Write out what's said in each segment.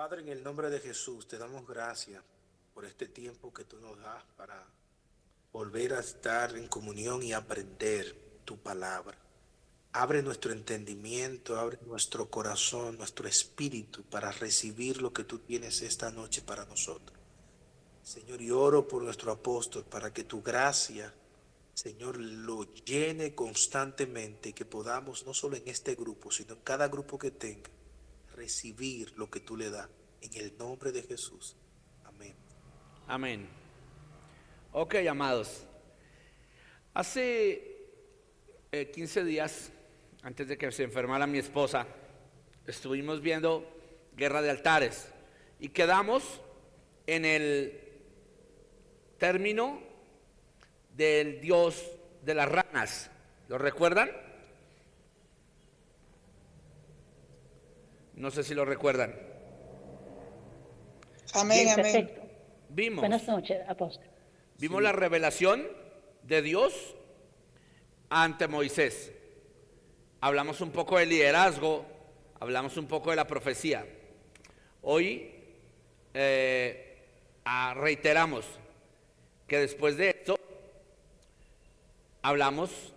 Padre, en el nombre de Jesús, te damos gracias por este tiempo que tú nos das para volver a estar en comunión y aprender tu palabra. Abre nuestro entendimiento, abre nuestro corazón, nuestro espíritu para recibir lo que tú tienes esta noche para nosotros. Señor, y oro por nuestro apóstol para que tu gracia, Señor, lo llene constantemente y que podamos, no solo en este grupo, sino en cada grupo que tenga, recibir lo que tú le das. En el nombre de Jesús. Amén. Amén. Ok, amados. Hace 15 días, antes de que se enfermara mi esposa, estuvimos viendo Guerra de Altares y quedamos en el término del dios de las ranas. ¿Lo recuerdan? No sé si lo recuerdan. Amén, Bien, amén. perfecto. Vimos, Buenas noches, apóstol. vimos la revelación de Dios ante Moisés. Hablamos un poco de liderazgo, hablamos un poco de la profecía. Hoy reiteramos que después de esto hablamos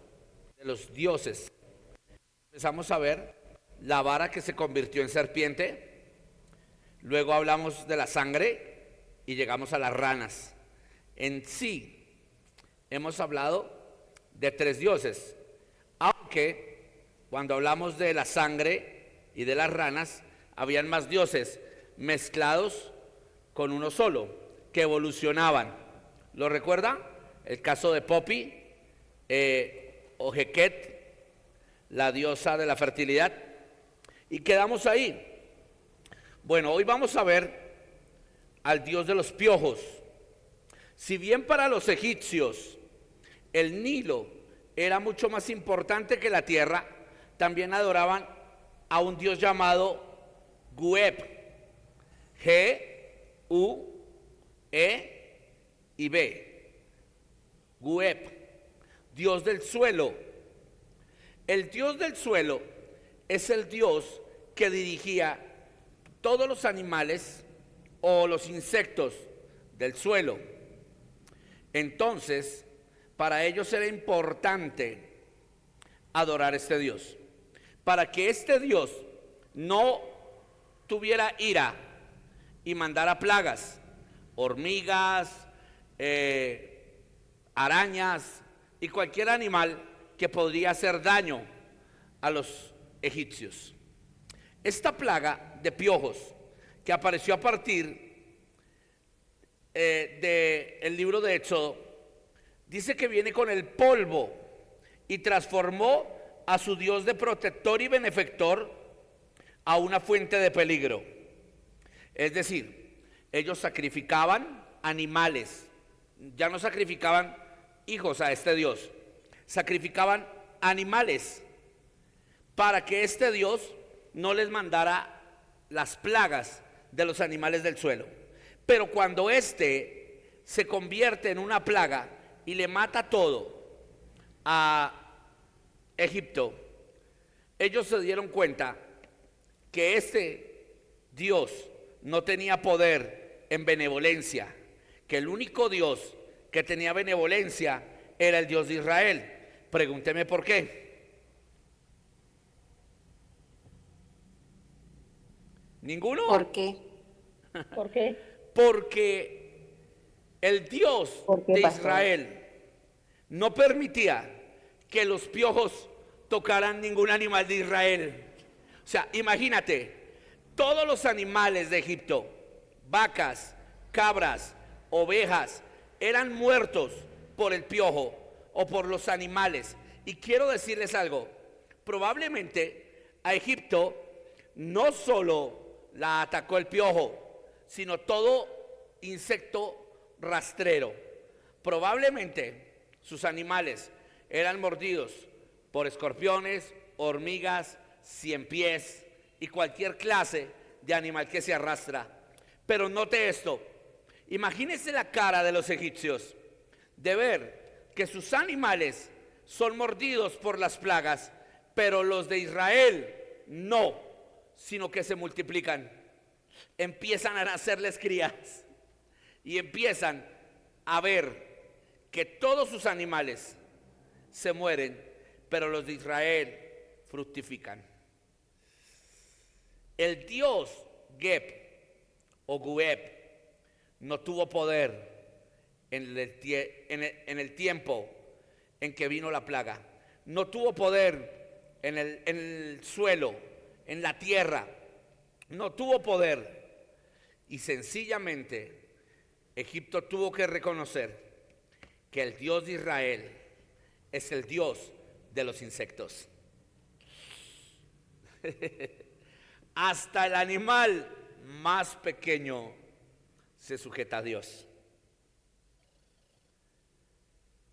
de los dioses. Empezamos a ver la vara que se convirtió en serpiente, luego hablamos de la sangre y llegamos a las ranas. En sí, hemos hablado de 3 dioses, aunque cuando hablamos de la sangre y de las ranas, habían más dioses mezclados con uno solo, que evolucionaban. ¿Lo recuerda? El caso de Popi, o Heqet, la diosa de la fertilidad, y quedamos ahí. Bueno, hoy vamos a ver al dios de los piojos. Si bien para los egipcios el Nilo era mucho más importante que la tierra, también adoraban a un dios llamado Gueb, G-U-E y B, Gueb, dios del suelo. El dios del suelo es el dios que dirigía todos los animales o los insectos del suelo. Entonces, para ellos era importante adorar a este Dios. Para que este Dios no tuviera ira y mandara plagas, hormigas, arañas y cualquier animal que podría hacer daño a los egipcios. Esta plaga de piojos que apareció a partir del libro de Éxodo, dice que viene con el polvo y transformó a su Dios de protector y benefactor a una fuente de peligro. Es decir, ellos sacrificaban animales, ya no sacrificaban hijos a este Dios, sacrificaban animales para que este Dios no les mandara las plagas de los animales del suelo. Pero cuando este se convierte en una plaga y le mata todo a Egipto, ellos se dieron cuenta que este Dios no tenía poder en benevolencia, que el único Dios que tenía benevolencia era el Dios de Israel. Pregúnteme por qué. ¿Ninguno? ¿Por qué? ¿Por qué? Porque el Dios ¿Por qué, de pastor? Israel no permitía que los piojos tocaran ningún animal de Israel. O sea, imagínate, todos los animales de Egipto, vacas, cabras, ovejas, eran muertos por el piojo o por los animales. Y quiero decirles algo, probablemente a Egipto no solo la atacó el piojo, sino todo insecto rastrero. Probablemente sus animales eran mordidos por escorpiones, hormigas, ciempiés y cualquier clase de animal que se arrastra. Pero note esto, imagínense la cara de los egipcios de ver que sus animales son mordidos por las plagas, pero los de Israel no, sino que se multiplican. empiezan a nacerles crías y empiezan a ver que todos sus animales se mueren, pero los de Israel fructifican. El dios Geb o Gueb no tuvo poder en el tiempo en que vino la plaga. No tuvo poder en el suelo, en la tierra. No tuvo poder. Y sencillamente Egipto tuvo que reconocer que el Dios de Israel es el Dios de los insectos. Hasta el animal más pequeño se sujeta a Dios.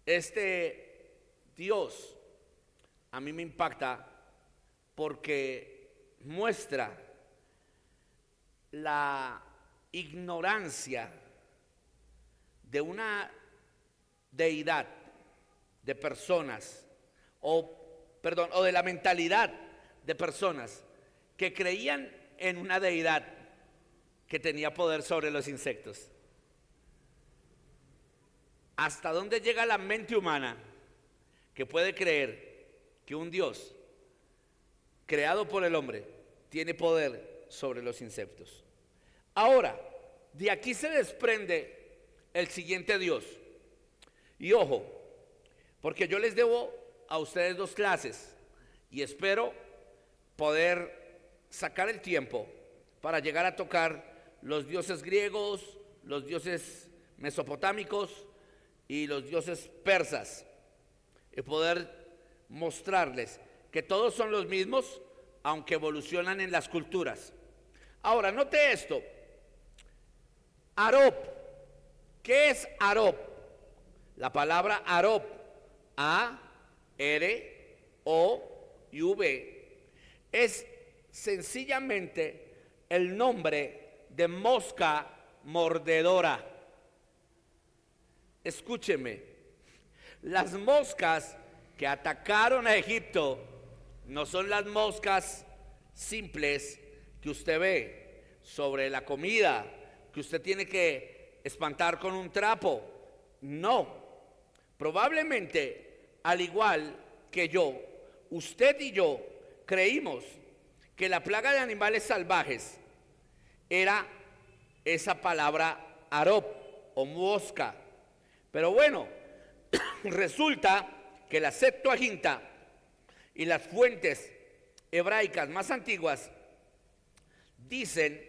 Este Dios a mí me impacta porque muestra la ignorancia de una deidad, de personas, o de la mentalidad de personas que creían en una deidad que tenía poder sobre los insectos. ¿Hasta dónde llega la mente humana que puede creer que un Dios creado por el hombre tiene poder sobre los insectos? Ahora, de aquí se desprende el siguiente Dios. Y ojo, porque yo les debo a ustedes 2 clases y espero poder sacar el tiempo para llegar a tocar los dioses griegos, los dioses mesopotámicos y los dioses persas, y poder mostrarles que todos son los mismos, aunque evolucionan en las culturas. Ahora, note esto. Arob. ¿Qué es Arob? La palabra Arob, A-R-O-V, es sencillamente el nombre de mosca mordedora. Escúcheme, las moscas que atacaron a Egipto no son las moscas simples que usted ve sobre la comida, que usted tiene que espantar con un trapo. No, probablemente, al igual que yo, usted y yo creímos que la plaga de animales salvajes era esa palabra Arob o mosca. Pero bueno, resulta que la Septuaginta y las fuentes hebraicas más antiguas dicen,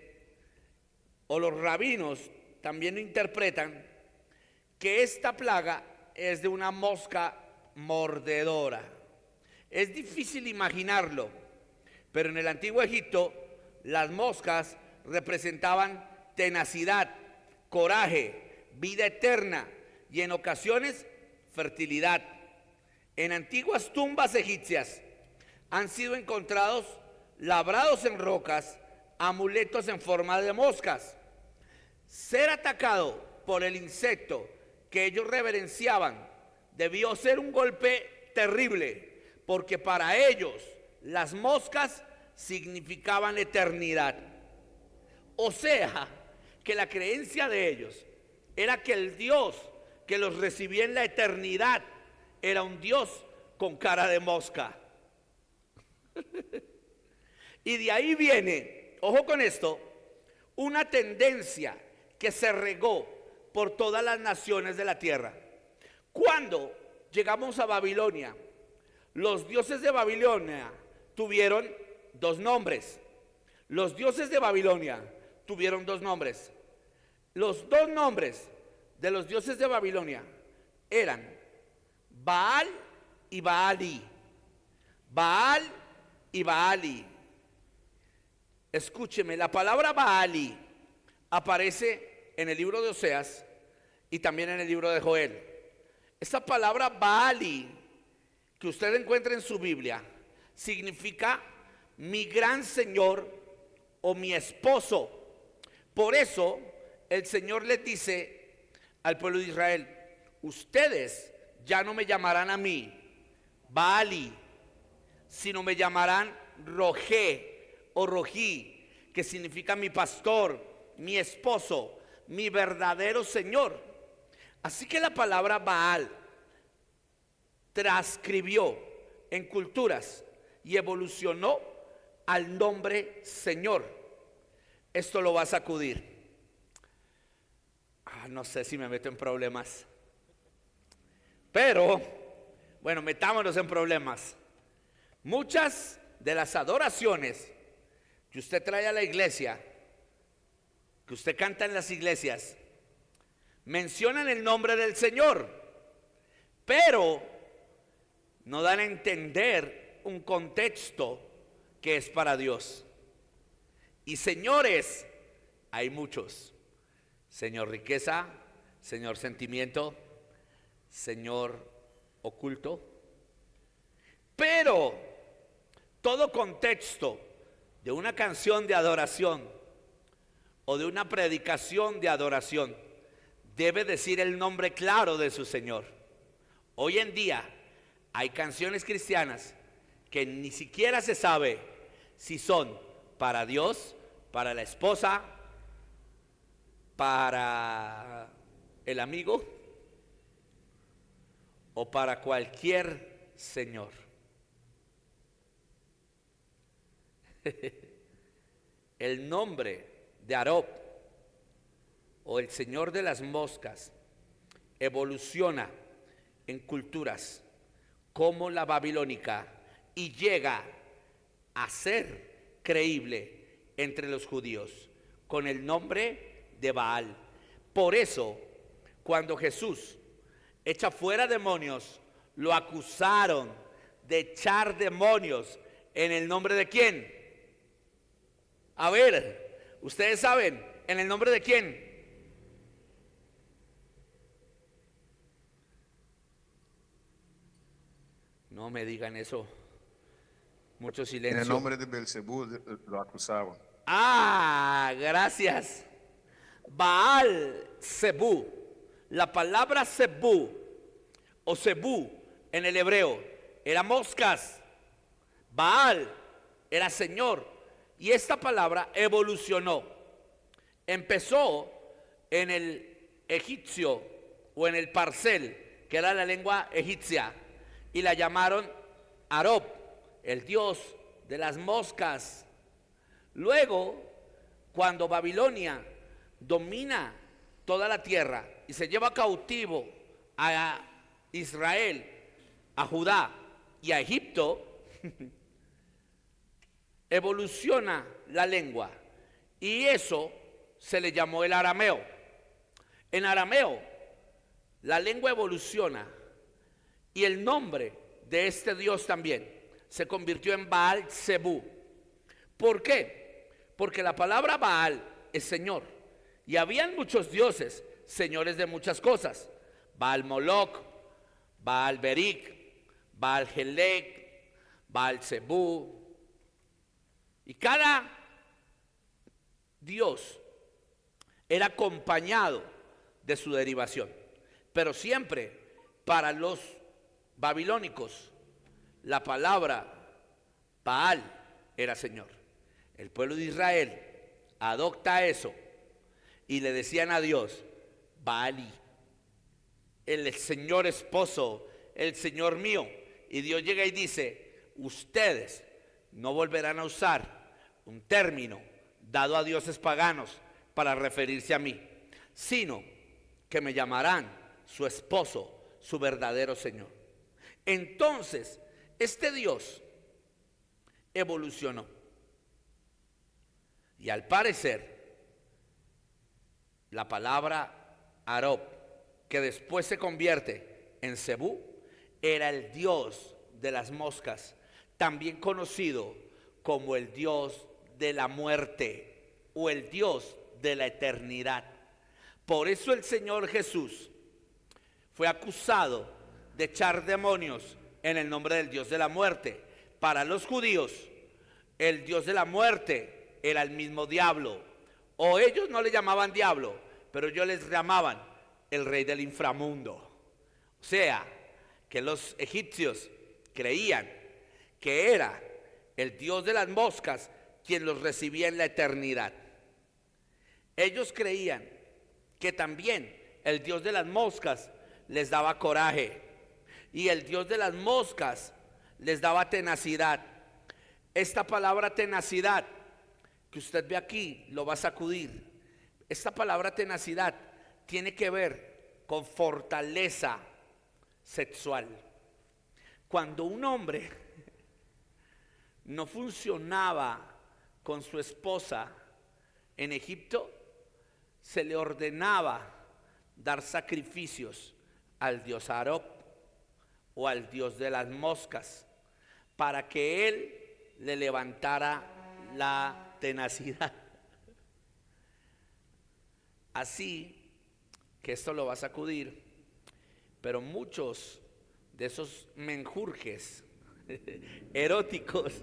o los rabinos también interpretan, que esta plaga es de una mosca mordedora. Es difícil imaginarlo, pero en el antiguo Egipto las moscas representaban tenacidad, coraje, vida eterna y en ocasiones fertilidad. En antiguas tumbas egipcias han sido encontrados labrados en rocas amuletos en forma de moscas. Ser atacado por el insecto que ellos reverenciaban debió ser un golpe terrible, porque para ellos las moscas significaban eternidad. O sea, que la creencia de ellos era que el Dios que los recibía en la eternidad era un Dios con cara de mosca. Y de ahí viene, ojo con esto, una tendencia que se regó por todas las naciones de la tierra. Cuando llegamos a Babilonia, los dioses de Babilonia tuvieron 2 nombres. Los dioses de Babilonia tuvieron 2 nombres. Los 2 nombres de los dioses de Babilonia eran Baal y Baali. Baal y Baali. Escúcheme, la palabra Baali aparece en el libro de Oseas y también en el libro de Joel. Esta palabra Baali que usted encuentra en su Biblia significa mi gran Señor o mi esposo. Por eso el Señor les dice al pueblo de Israel: ustedes ya no me llamarán a mí Baali, sino me llamarán Rogé o Rojí, que significa mi pastor, mi esposo, mi verdadero Señor. Así que la palabra Baal transcribió en culturas y evolucionó al nombre Señor. Esto lo va a sacudir. No sé si me meto en problemas. Pero, bueno, metámonos en problemas. Muchas de las adoraciones que usted trae a la iglesia, que usted canta en las iglesias, mencionan el nombre del Señor, pero no dan a entender un contexto que es para Dios. Y señores, hay muchos. Señor riqueza, Señor sentimiento, Señor oculto. Pero todo contexto de una canción de adoración o de una predicación de adoración debe decir el nombre claro de su Señor. Hoy en día hay canciones cristianas que ni siquiera se sabe si son para Dios, para la esposa, para el amigo o para cualquier señor. El nombre de Arob o el señor de las moscas evoluciona en culturas como la babilónica y llega a ser creíble entre los judíos con el nombre de Baal. Por eso, cuando Jesús echa fuera demonios, lo acusaron de echar demonios en el nombre de quién. A ver, ustedes saben, ¿en el nombre de quién? No me digan eso. Mucho silencio. En el nombre de Belcebú lo acusaban. Gracias. Baal Zebú. La palabra Zebú o Zebú en el hebreo era moscas. Baal era Señor. Y esta palabra evolucionó. Empezó en el egipcio o en el parcel, que era la lengua egipcia, y la llamaron Arob, el dios de las moscas. Luego, cuando Babilonia domina toda la tierra y se lleva cautivo a Israel, a Judá y a Egipto, evoluciona la lengua y eso se le llamó el arameo. En arameo, la lengua evoluciona y el nombre de este dios también se convirtió en Baal Zebú. ¿Por qué? Porque la palabra Baal es Señor y habían muchos dioses, señores de muchas cosas. Baal Moloch, Baal Berik, Baal Helek, Baal Zebú. Y cada dios era acompañado de su derivación. Pero siempre para los babilónicos la palabra Baal era Señor. El pueblo de Israel adopta eso y le decían a Dios Baali, el Señor esposo, el Señor mío. Y Dios llega y dice, ustedes no volverán a usar un término dado a dioses paganos para referirse a mí, sino que me llamarán su esposo, su verdadero Señor. Entonces, este Dios evolucionó. Y al parecer, la palabra Arob, que después se convierte en Zebú, era el Dios de las moscas, también conocido como el Dios de la muerte o el Dios de la eternidad. Por eso el Señor Jesús fue acusado de echar demonios en el nombre del Dios de la muerte. Para los judíos, el Dios de la muerte era el mismo diablo. O ellos no le llamaban diablo, pero ellos les llamaban el rey del inframundo. O sea, que los egipcios creían que era el dios de las moscas, quien los recibía en la eternidad. Ellos creían que también el Dios de las moscas les daba coraje y el Dios de las moscas les daba tenacidad. Esta palabra tenacidad que usted ve aquí lo va a sacudir. Esta palabra tenacidad tiene que ver con fortaleza sexual. Cuando un hombre no funcionaba con su esposa en Egipto, se le ordenaba dar sacrificios al dios Arob o al dios de las moscas para que él le levantara la tenacidad. Así que esto lo va a sacudir, pero muchos de esos menjurjes eróticos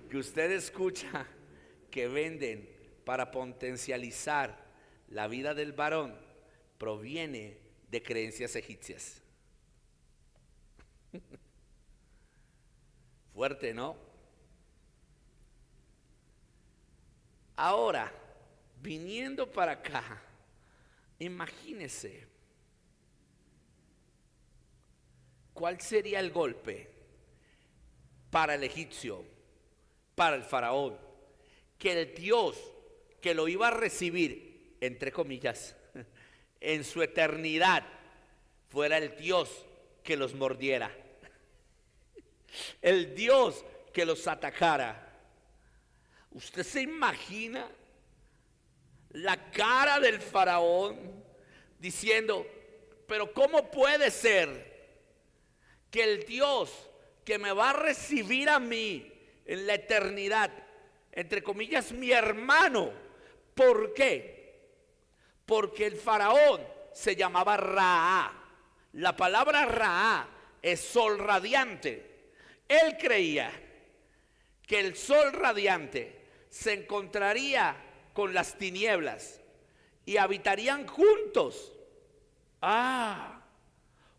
que usted escucha que venden para potencializar la vida del varón proviene de creencias egipcias. Fuerte, ¿no? Ahora, viniendo para acá, imagínese cuál sería el golpe para el egipcio, para el faraón, que el Dios que lo iba a recibir, entre comillas, en su eternidad, fuera el Dios que los mordiera, el Dios que los atacara. ¿Usted se imagina la cara del faraón diciendo, pero cómo puede ser que el Dios que me va a recibir a mí en la eternidad, entre comillas, mi hermano? ¿Por qué? Porque el faraón se llamaba Ra. La palabra Ra es sol radiante. Él creía que el sol radiante se encontraría con las tinieblas y habitarían juntos.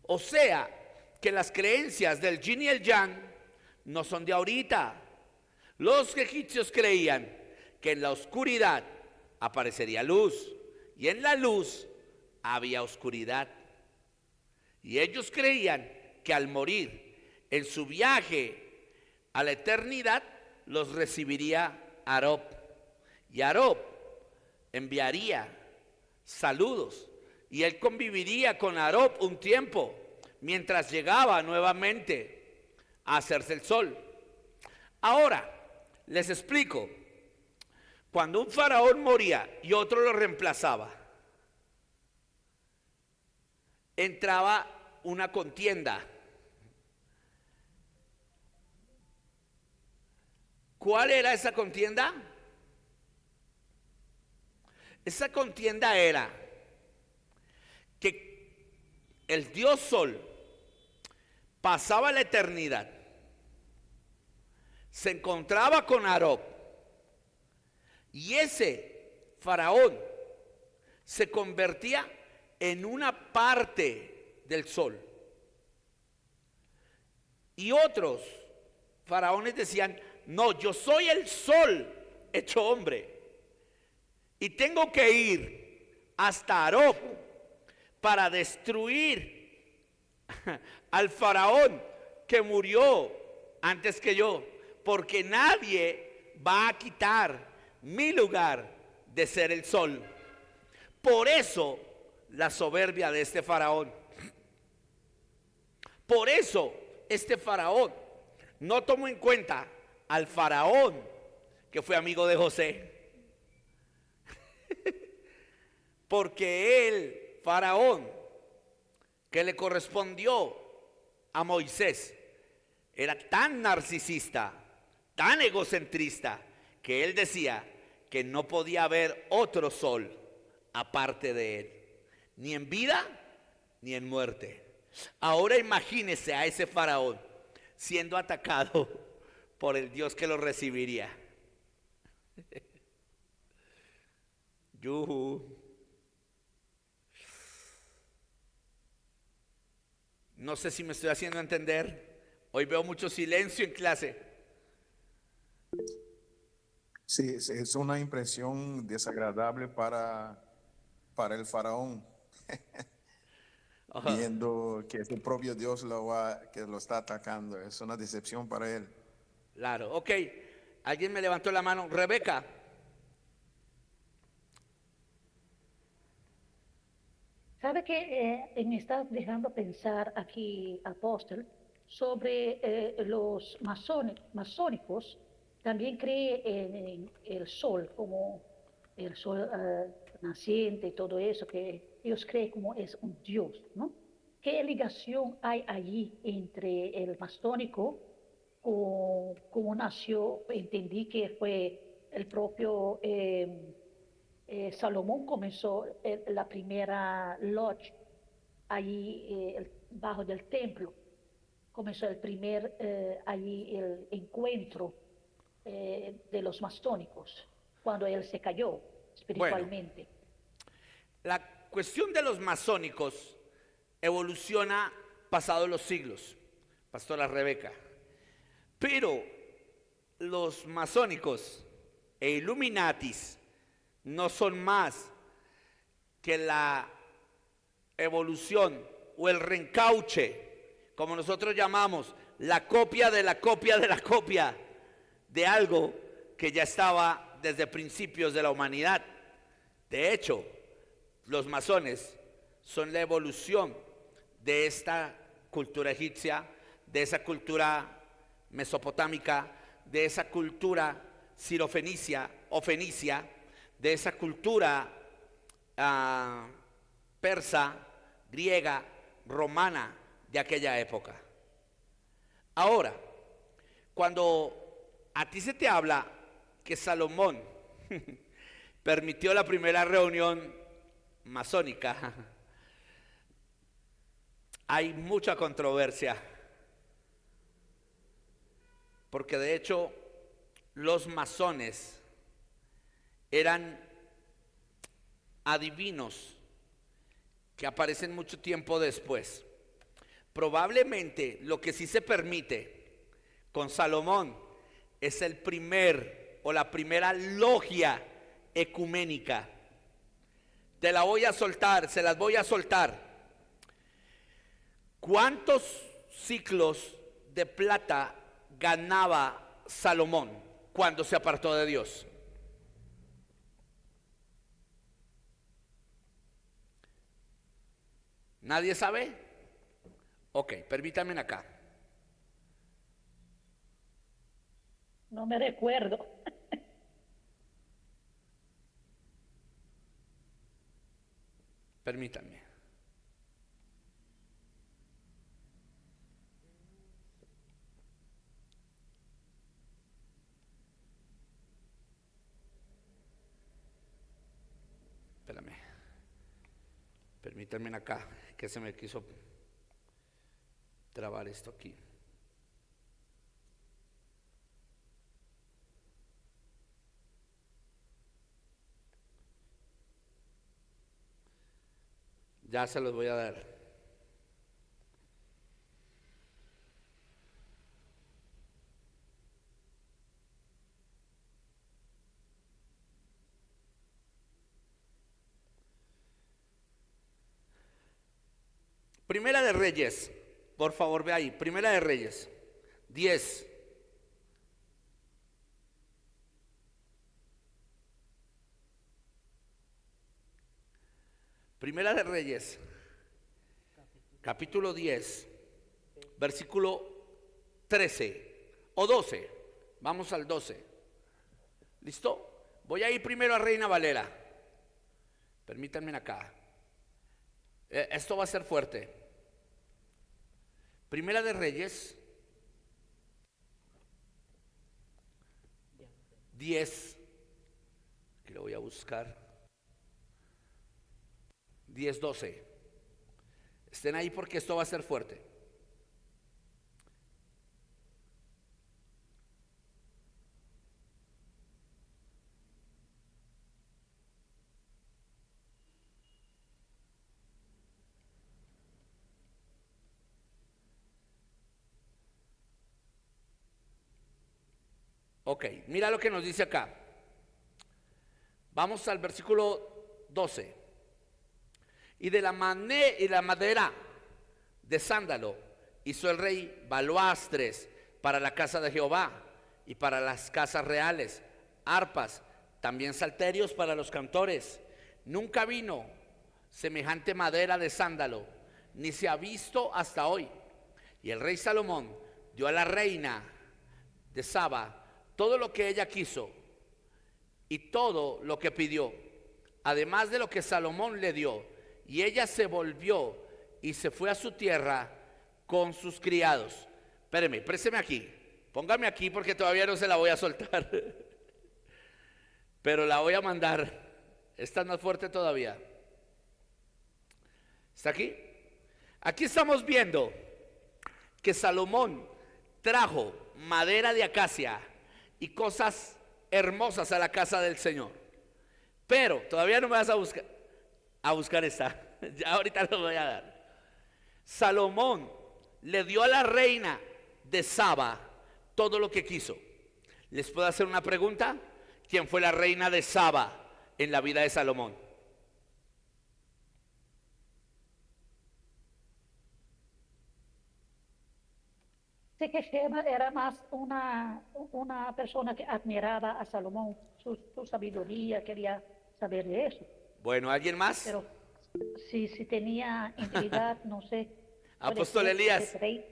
O sea, que las creencias del yin y el yang no son de ahorita. Los egipcios creían que en la oscuridad aparecería luz y en la luz había oscuridad. Y ellos creían que al morir en su viaje a la eternidad los recibiría Arob. Y Arob enviaría saludos y él conviviría con Arob un tiempo mientras llegaba nuevamente a hacerse el sol. Ahora, les explico. Cuando un faraón moría y otro lo reemplazaba, entraba una contienda. ¿Cuál era esa contienda? Esa contienda era que el dios Sol pasaba la eternidad, se encontraba con Arob y ese faraón se convertía en una parte del Sol. Y otros faraones decían, no, yo soy el Sol hecho hombre y tengo que ir hasta Arob para destruir al faraón que murió antes que yo, porque nadie va a quitar mi lugar de ser el sol. Por eso la soberbia de este faraón. Por eso este faraón no tomó en cuenta al faraón que fue amigo de José. Porque el faraón que le correspondió a Moisés era tan narcisista, tan egocentrista, que él decía que no podía haber otro sol aparte de él, ni en vida ni en muerte. Ahora imagínese a ese faraón siendo atacado por el Dios que lo recibiría. Yuhu. No sé si me estoy haciendo entender. Hoy veo mucho silencio en clase. Sí, es una impresión desagradable para el faraón, Ajá. viendo que su propio Dios que lo está atacando. Es una decepción para él. Claro, ok. Alguien me levantó la mano. Rebeca. ¿Sabe que me está dejando pensar aquí, apóstol, sobre los masónicos? También cree en el sol, como el sol naciente y todo eso, que ellos creen como es un dios, ¿no? ¿Qué ligación hay allí entre el masónico, como nació? Entendí que fue el propio Salomón comenzó la primera lodge allí bajo del templo. Comenzó el primer allí el encuentro de los masónicos cuando él se cayó Bueno, espiritualmente. la cuestión de los masónicos evoluciona pasados los siglos, Pastora Rebeca. Pero los masónicos e Illuminatis no son más que la evolución o el reencauche, como nosotros llamamos, la copia de la copia de la copia de algo que ya estaba desde principios de la humanidad. De hecho, los masones son la evolución de esta cultura egipcia, de esa cultura mesopotámica, de esa cultura sirofenicia o fenicia, de esa cultura persa, griega, romana de aquella época. Ahora, cuando a ti se te habla que Salomón permitió la primera reunión masónica, hay mucha controversia, porque de hecho los masones eran adivinos que aparecen mucho tiempo después. Probablemente lo que sí se permite con Salomón es el primer o la primera logia ecuménica. Te la voy a soltar, se las voy a soltar. ¿Cuántos ciclos de plata ganaba Salomón cuando se apartó de Dios? ¿Nadie sabe? Ok, permítanme acá. No me recuerdo. Permítanme. Espérame. Permítanme acá, que se me quiso trabar esto aquí. Ya se los voy a dar. Primera de Reyes, por favor ve ahí, Primera de Reyes, 10. Primera de Reyes, capítulo 10, versículo 13 o 12. Vamos al 12. ¿Listo? Voy a ir primero a Reina Valera. Permítanme acá. Esto va a ser fuerte. Primera de Reyes 10. Aquí lo voy a buscar. 10, 12. Estén ahí porque esto va a ser fuerte. Ok, mira lo que nos dice acá. Vamos al versículo 12. Y de la madera de sándalo hizo el rey baluastres para la casa de Jehová y para las casas reales, arpas, también salterios para los cantores. Nunca vino semejante madera de sándalo, ni se ha visto hasta hoy. Y el rey Salomón dio a la reina de Saba todo lo que ella quiso y todo lo que pidió, además de lo que Salomón le dio. Y ella se volvió y se fue a su tierra con sus criados. Espéreme, présteme aquí, póngame aquí porque todavía no se la voy a soltar. Pero la voy a mandar. Esta es más fuerte todavía. ¿Está aquí? Aquí estamos viendo que Salomón trajo madera de acacia y cosas hermosas a la casa del Señor. Pero todavía no me vas a buscar esta. Ya ahorita lo voy a dar. Salomón le dio a la reina de Saba todo lo que quiso. ¿Les puedo hacer una pregunta? ¿Quién fue la reina de Saba en la vida de Salomón? Sé que Sheba era más una persona que admiraba a Salomón, su sabiduría, quería saber de eso. Bueno, ¿alguien más? Pero si tenía integridad, no sé. puede Apóstol ser Elías. ese rey.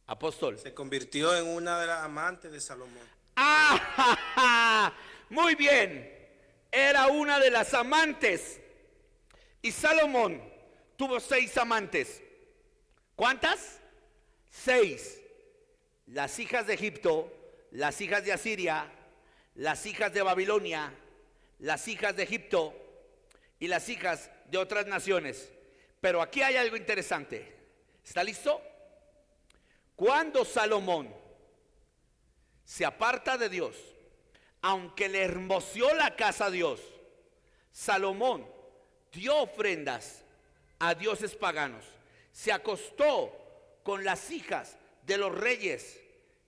Apóstol. Se convirtió en una de las amantes de Salomón. ¡Ah! Muy bien. Era una de las amantes. Y Salomón tuvo 6 amantes. ¿Cuántas? 6. Las hijas de Egipto, las hijas de Asiria, las hijas de Babilonia, las hijas de Egipto y las hijas de otras naciones. Pero aquí hay algo interesante. ¿Está listo? Cuando Salomón se aparta de Dios, aunque le hermoseó la casa a Dios, Salomón dio ofrendas a dioses paganos, se acostó con las hijas de los reyes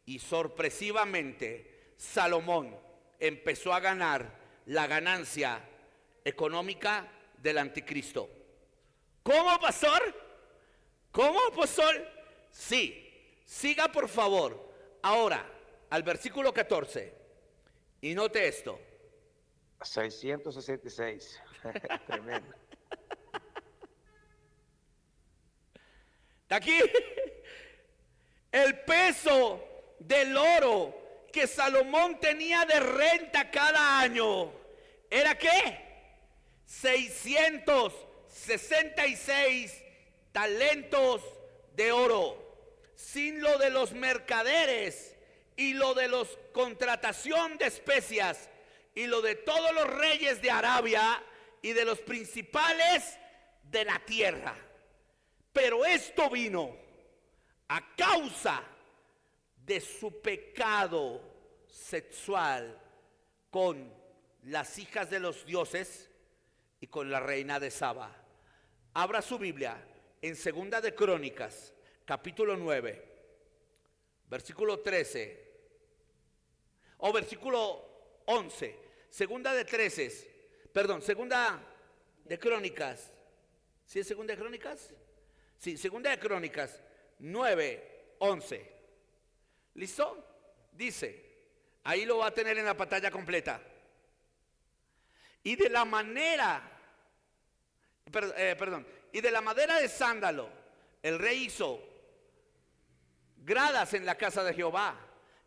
y sorpresivamente Salomón empezó a ganar la ganancia económica del anticristo. ¿Cómo, pastor? ¿Cómo, apóstol? Sí. Siga por favor ahora al versículo 14 y note esto. 666. Tremendo. Aquí el peso del oro que Salomón tenía de renta cada año era ¿qué? 666 talentos de oro. Sin lo de los mercaderes y lo de los contratación de especias y lo de todos los reyes de Arabia y de los principales de la tierra. Pero esto vino a causa de su pecado sexual con las hijas de los dioses y con la reina de Saba. Abra su Biblia en Segunda de Crónicas, capítulo 9, versículo 13, o versículo 11, segunda de Crónicas, ¿sí es segunda de Crónicas? Sí, segunda de Crónicas, 9, 11, ¿listo? Dice, ahí lo va a tener en la pantalla completa. Y de la madera de sándalo, el rey hizo gradas en la casa de Jehová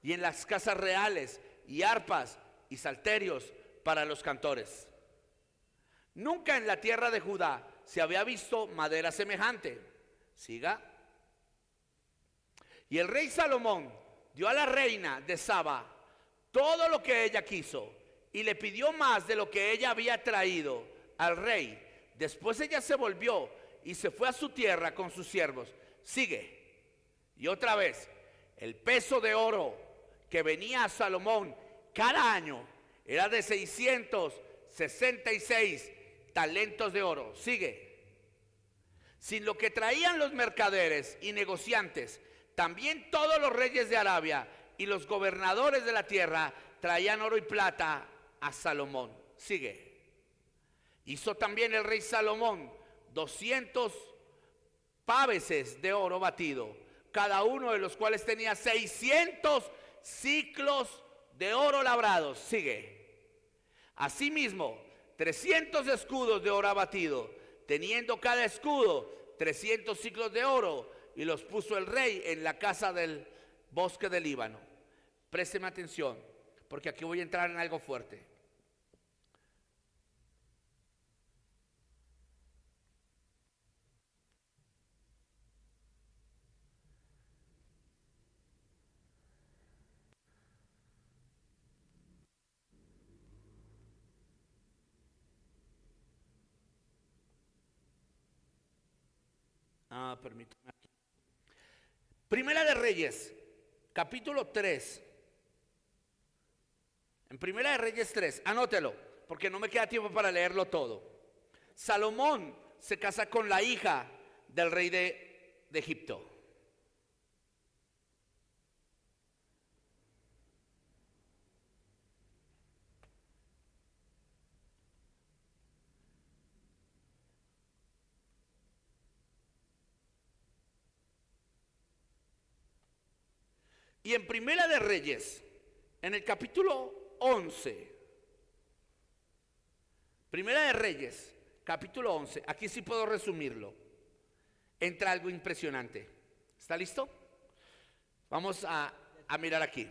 y en las casas reales y arpas y salterios para los cantores. Nunca en la tierra de Judá se había visto madera semejante. Siga. Y el rey Salomón dio a la reina de Saba todo lo que ella quiso y le pidió más de lo que ella había traído al rey. Después ella se volvió y se fue a su tierra con sus siervos. Sigue. Y otra vez, el peso de oro que venía a Salomón cada año era de 666 talentos de oro. Sigue. Sin lo que traían los mercaderes y negociantes, también todos los reyes de Arabia y los gobernadores de la tierra traían oro y plata a Salomón. Sigue. Hizo también el rey Salomón 200 páveses de oro batido, cada uno de los cuales tenía 600 ciclos de oro labrados. Sigue. Asimismo, 300 escudos de oro abatido, teniendo cada escudo 300 ciclos de oro, y los puso el rey en la casa del bosque del Líbano. Présteme atención, porque aquí voy a entrar en algo fuerte. Permítame. Primera de Reyes, capítulo 3. En Primera de Reyes 3, anótelo, porque no me queda tiempo para leerlo todo. Salomón se casa con la hija del rey de Egipto. Y en Primera de Reyes, en el capítulo 11, Primera de Reyes, capítulo 11, aquí sí puedo resumirlo, entra algo impresionante. ¿Está listo? Vamos a mirar aquí.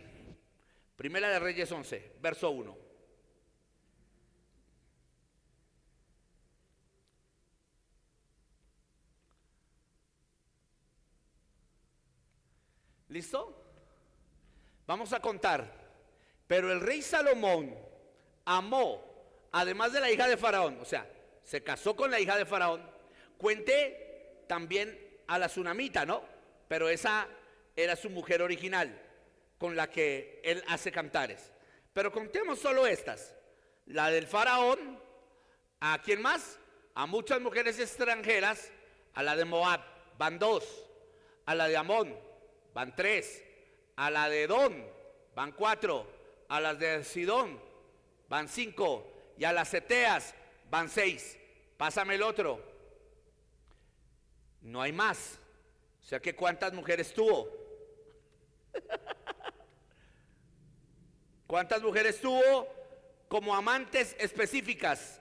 Primera de Reyes 11, verso 1. ¿Listo? Vamos a contar. Pero el rey Salomón amó, además de la hija de Faraón, o sea, se casó con la hija de Faraón. Cuente también a la tsunamita, ¿no? Pero esa era su mujer original, con la que él hace cantares. Pero contemos solo estas. La del Faraón, ¿a quién más? A muchas mujeres extranjeras. A la de Moab van 2, a la de Amón van 3, a la de Edom van 4, a las de Sidón van 5, y a las Eteas van 6. Pásame el otro. No hay más. O sea que ¿cuántas mujeres tuvo? ¿Cuántas mujeres tuvo como amantes específicas?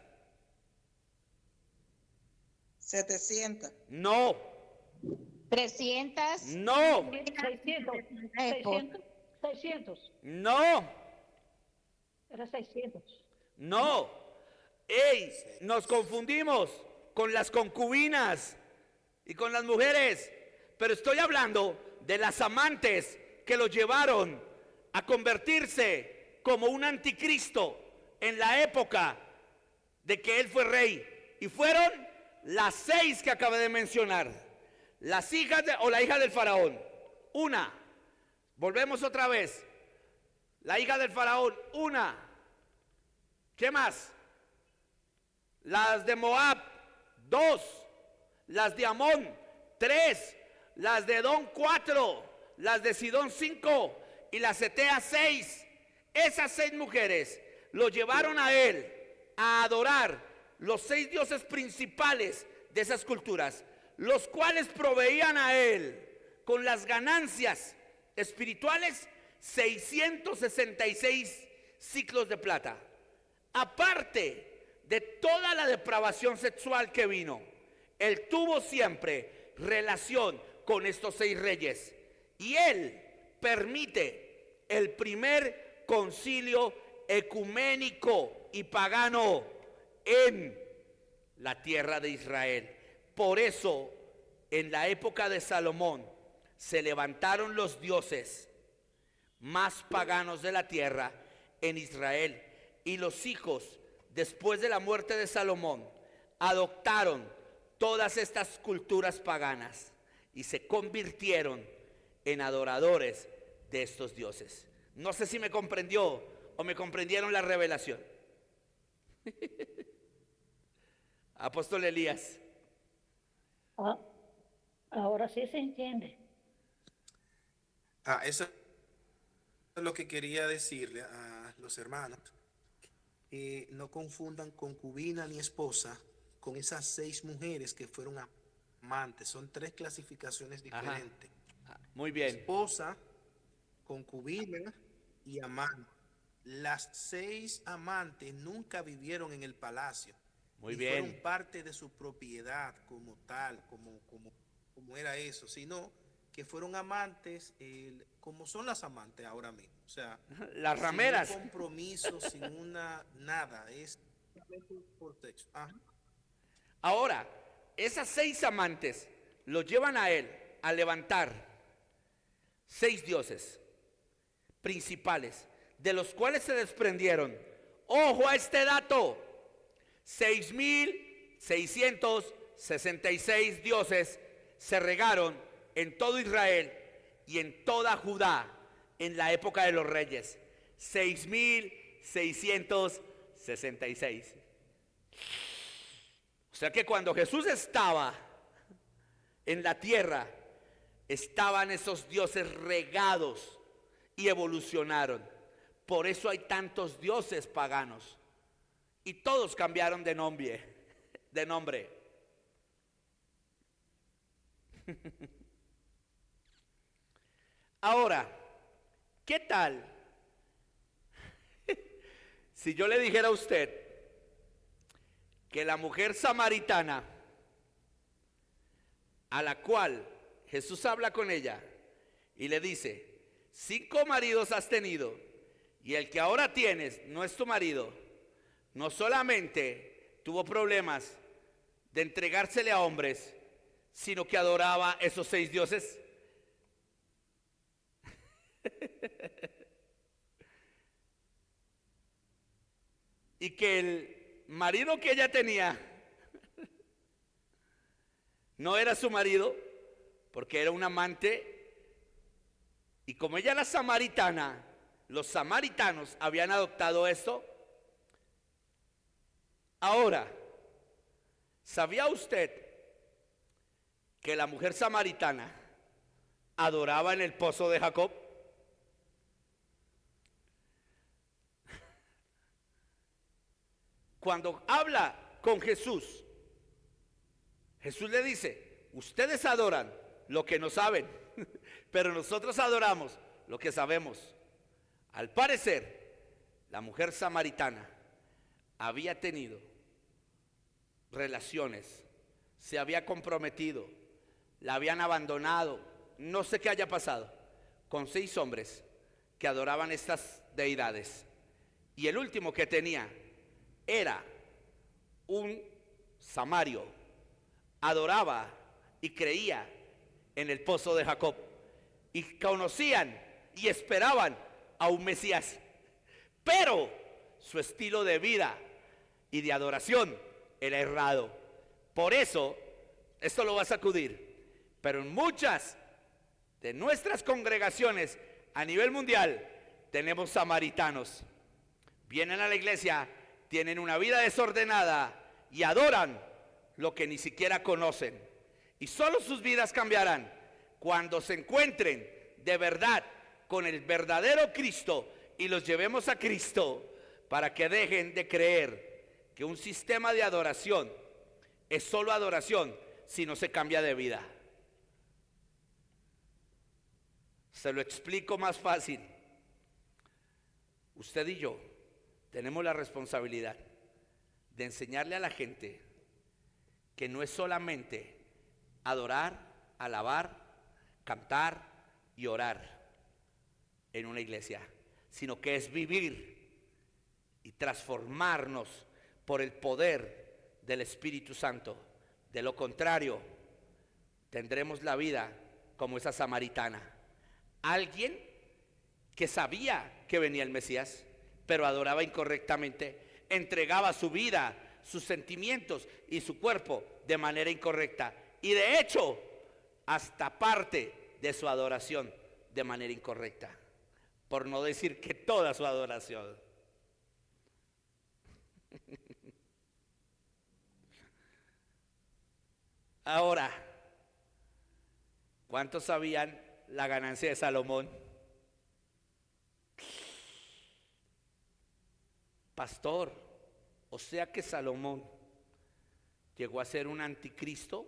700. No. 300. No. 600. Eh, por- 600. No. Era 600. No. Ey, nos confundimos con las concubinas y con las mujeres. Pero estoy hablando de las amantes que lo llevaron a convertirse como un anticristo en la época de que él fue rey. Y fueron las 6 que acabé de mencionar. Las hijas o la hija del faraón. Una. Volvemos otra vez. La hija del faraón. Una. ¿Qué más? Las de Moab. 2. Las de Amón. 3. Las de Edom. 4. Las de Sidón. 5. Y las Eteas. 6. Esas 6 mujeres lo llevaron a él a adorar los 6 dioses principales de esas culturas, los cuales proveían a él con las ganancias espirituales 666 ciclos de plata, aparte de toda la depravación sexual que vino. Él tuvo siempre relación con estos 6 reyes, y él permite el primer concilio ecuménico y pagano en la tierra de Israel. Por eso, en la época de Salomón, se levantaron los dioses más paganos de la tierra en Israel, y los hijos, después de la muerte de Salomón, adoptaron todas estas culturas paganas y se convirtieron en adoradores de estos dioses. No sé si me comprendió o me comprendieron la revelación. Apóstol Elías. Ahora sí se entiende. Eso Lo que quería decirle a los hermanos, no confundan concubina ni esposa con esas 6 mujeres que fueron amantes. Son 3 clasificaciones Ajá. diferentes. Muy bien. Esposa, concubina y amante. Las 6 amantes nunca vivieron en el palacio. Muy ni bien. fueron parte de su propiedad como tal, como era eso, sino que fueron amantes, como son las amantes ahora mismo. O sea, Las sin rameras. un compromiso, sin una nada, es por sexo. Ajá. Ahora, esas 6 amantes lo llevan a él a levantar 6 dioses principales, de los cuales se desprendieron, ojo a este dato, 6.666 dioses se regaron en todo Israel y en toda Judá en la época de los reyes. 6.666. O sea que cuando Jesús estaba en la tierra, estaban esos dioses regados y evolucionaron. Por eso hay tantos dioses paganos. Y todos cambiaron de nombre. Ahora, ¿qué tal si yo le dijera a usted que la mujer samaritana a la cual Jesús habla con ella y le dice, 5 maridos has tenido y el que ahora tienes no es tu marido, no solamente tuvo problemas de entregársele a hombres, sino que adoraba esos 6 dioses? Y que el marido que ella tenía no era su marido, porque era un amante, y como ella era samaritana, los samaritanos habían adoptado esto. Ahora, ¿sabía usted que la mujer samaritana adoraba en el pozo de Jacob? Cuando habla con Jesús, Jesús le dice, ustedes adoran lo que no saben, pero nosotros adoramos lo que sabemos. Al parecer, la mujer samaritana había tenido relaciones, se había comprometido, la habían abandonado, no sé qué haya pasado, con 6 hombres que adoraban estas deidades. Y el último que tenía era un samario, adoraba y creía en el pozo de Jacob, y conocían y esperaban a un Mesías, pero su estilo de vida y de adoración era errado. Por eso, esto lo va a sacudir, pero en muchas de nuestras congregaciones a nivel mundial tenemos samaritanos. Vienen a la iglesia, tienen una vida desordenada y adoran lo que ni siquiera conocen. Y solo sus vidas cambiarán cuando se encuentren de verdad con el verdadero Cristo y los llevemos a Cristo, para que dejen de creer que un sistema de adoración es solo adoración si no se cambia de vida. Se lo explico más fácil. Usted y yo tenemos la responsabilidad de enseñarle a la gente que no es solamente adorar, alabar, cantar y orar en una iglesia, sino que es vivir y transformarnos por el poder del Espíritu Santo. De lo contrario, tendremos la vida como esa samaritana, alguien que sabía que venía el Mesías, pero adoraba incorrectamente, entregaba su vida, sus sentimientos y su cuerpo de manera incorrecta, y de hecho hasta parte de su adoración de manera incorrecta, por no decir que toda su adoración. Ahora, ¿cuántos sabían la ganancia de Salomón? Pastor, o sea que Salomón llegó a ser un anticristo.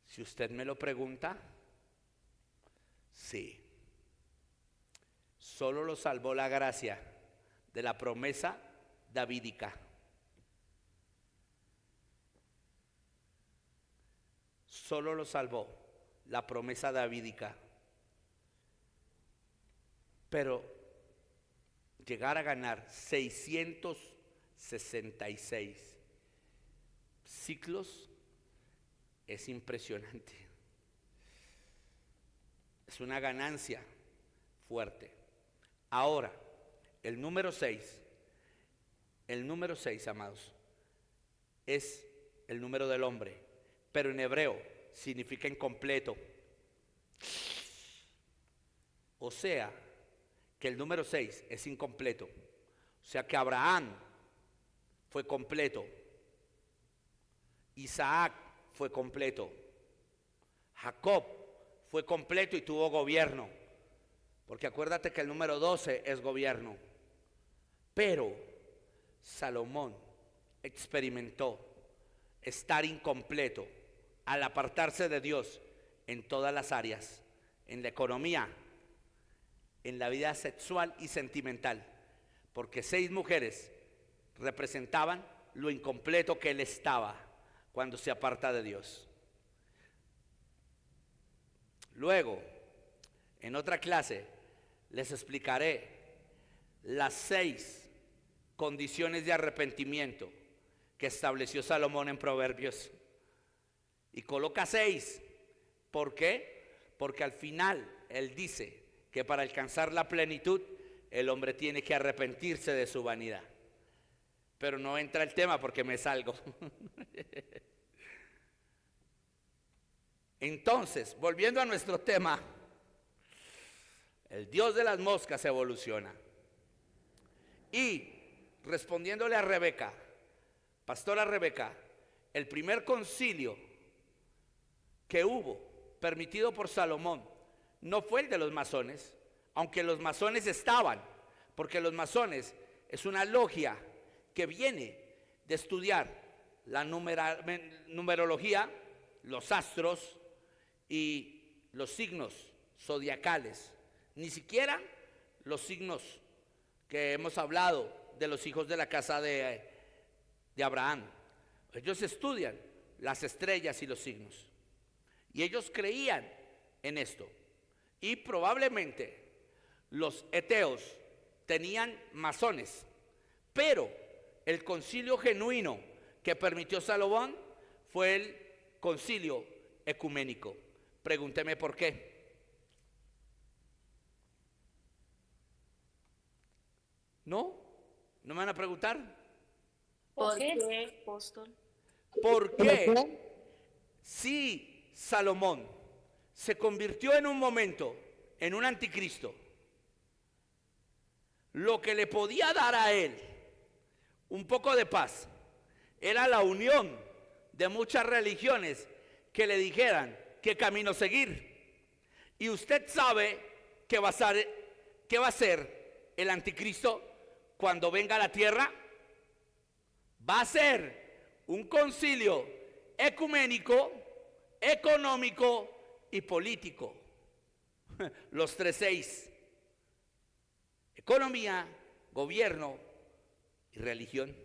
Si usted me lo pregunta, sí. Solo lo salvó la gracia de la promesa davídica. Solo lo salvó la promesa davídica. Pero llegar a ganar 666 ciclos es impresionante. Es una ganancia fuerte. Ahora, el número 6, amados, es el número del hombre, pero en hebreo significa incompleto. O sea, que el número 6 es incompleto. O sea que Abraham fue completo. Isaac fue completo. Jacob fue completo y tuvo gobierno. Porque acuérdate que el número 12 es gobierno. Pero Salomón experimentó estar incompleto al apartarse de Dios en todas las áreas, en la economía, en la vida sexual y sentimental, porque 6 mujeres representaban lo incompleto que él estaba cuando se aparta de Dios. Luego, en otra clase, les explicaré las 6 condiciones de arrepentimiento que estableció Salomón en Proverbios. Y coloca 6. ¿Por qué? Porque al final él dice que para alcanzar la plenitud el hombre tiene que arrepentirse de su vanidad. Pero no entra el tema porque me salgo. Entonces, volviendo a nuestro tema, el Dios de las moscas evoluciona. Y respondiéndole a Rebeca, pastora Rebeca, el primer concilio que hubo, permitido por Salomón, no fue el de los masones, aunque los masones estaban, porque los masones es una logia que viene de estudiar la numerología, los astros y los signos zodiacales, ni siquiera los signos que hemos hablado de los hijos de la casa de Abraham. Ellos estudian las estrellas y los signos. Y ellos creían en esto. Y probablemente los eteos tenían masones. Pero el concilio genuino que permitió Salomón fue el concilio ecuménico. Pregúnteme por qué. ¿No? ¿No me van a preguntar? ¿Por qué, apóstol? Porque si Salomón se convirtió en un momento en un anticristo, lo que le podía dar a él un poco de paz era la unión de muchas religiones que le dijeran qué camino seguir. Y usted sabe que va a ser el anticristo cuando venga a la tierra. Va a ser un concilio ecuménico, económico y político. Los 3 6. Economía, gobierno y religión.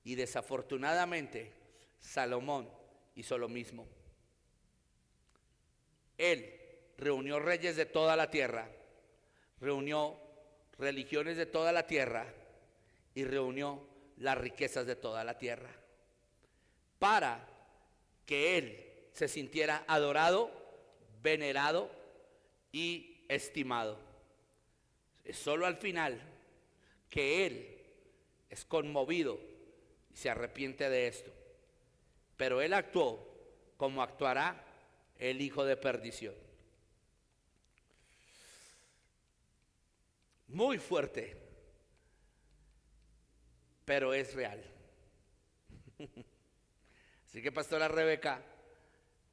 Y desafortunadamente Salomón hizo lo mismo. Él reunió reyes de toda la tierra, reunió religiones de toda la tierra y reunió las riquezas de toda la tierra para que él se sintiera adorado, venerado y estimado. Es solo al final que él es conmovido y se arrepiente de esto. Pero él actuó como actuará el hijo de perdición. Muy fuerte, pero es real. Así que, pastora Rebeca,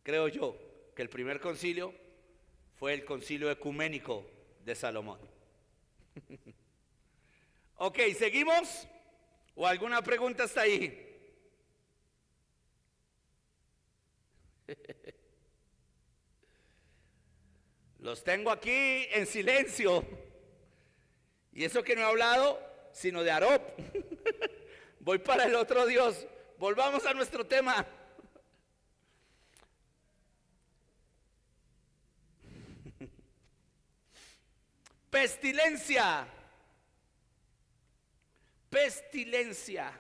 creo yo que el primer concilio fue el concilio ecuménico de Salomón. Ok, ¿seguimos? ¿O alguna pregunta hasta ahí? Los tengo aquí en silencio. Y eso que no he hablado, sino de Arob. Voy para el otro Dios. Volvamos a nuestro tema. Pestilencia. Pestilencia.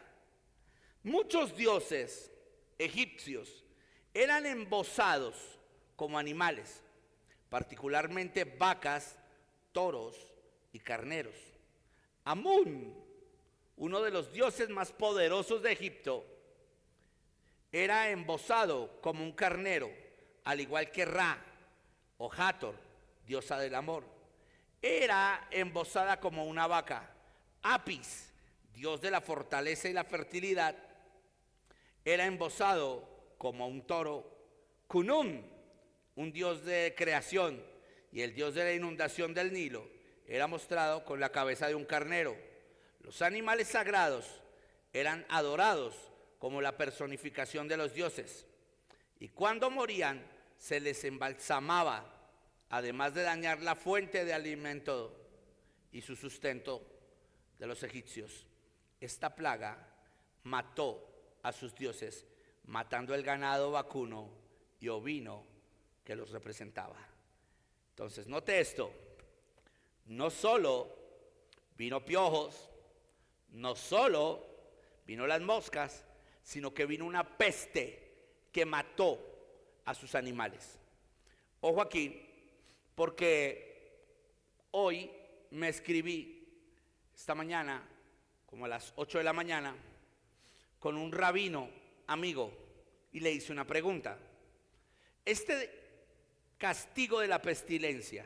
Muchos dioses egipcios eran embosados como animales, particularmente vacas, toros y carneros. Amún, uno de los dioses más poderosos de Egipto, era embosado como un carnero, al igual que Ra o Hathor, diosa del amor. Era embosada como una vaca. Apis, dios de la fortaleza y la fertilidad, era embosado como un toro. Khnum, un dios de creación y el dios de la inundación del Nilo, era mostrado con la cabeza de un carnero. Los animales sagrados eran adorados como la personificación de los dioses. Y cuando morían, se les embalsamaba, además de dañar la fuente de alimento y su sustento de los egipcios. Esta plaga mató a sus dioses, matando el ganado vacuno y ovino que los representaba. Entonces, note esto. No solo vino piojos, no solo vino las moscas, sino que vino una peste que mató a sus animales. Ojo aquí, porque hoy me escribí, esta mañana, como a las 8 de la mañana, con un rabino amigo y le hice una pregunta. Este castigo de la pestilencia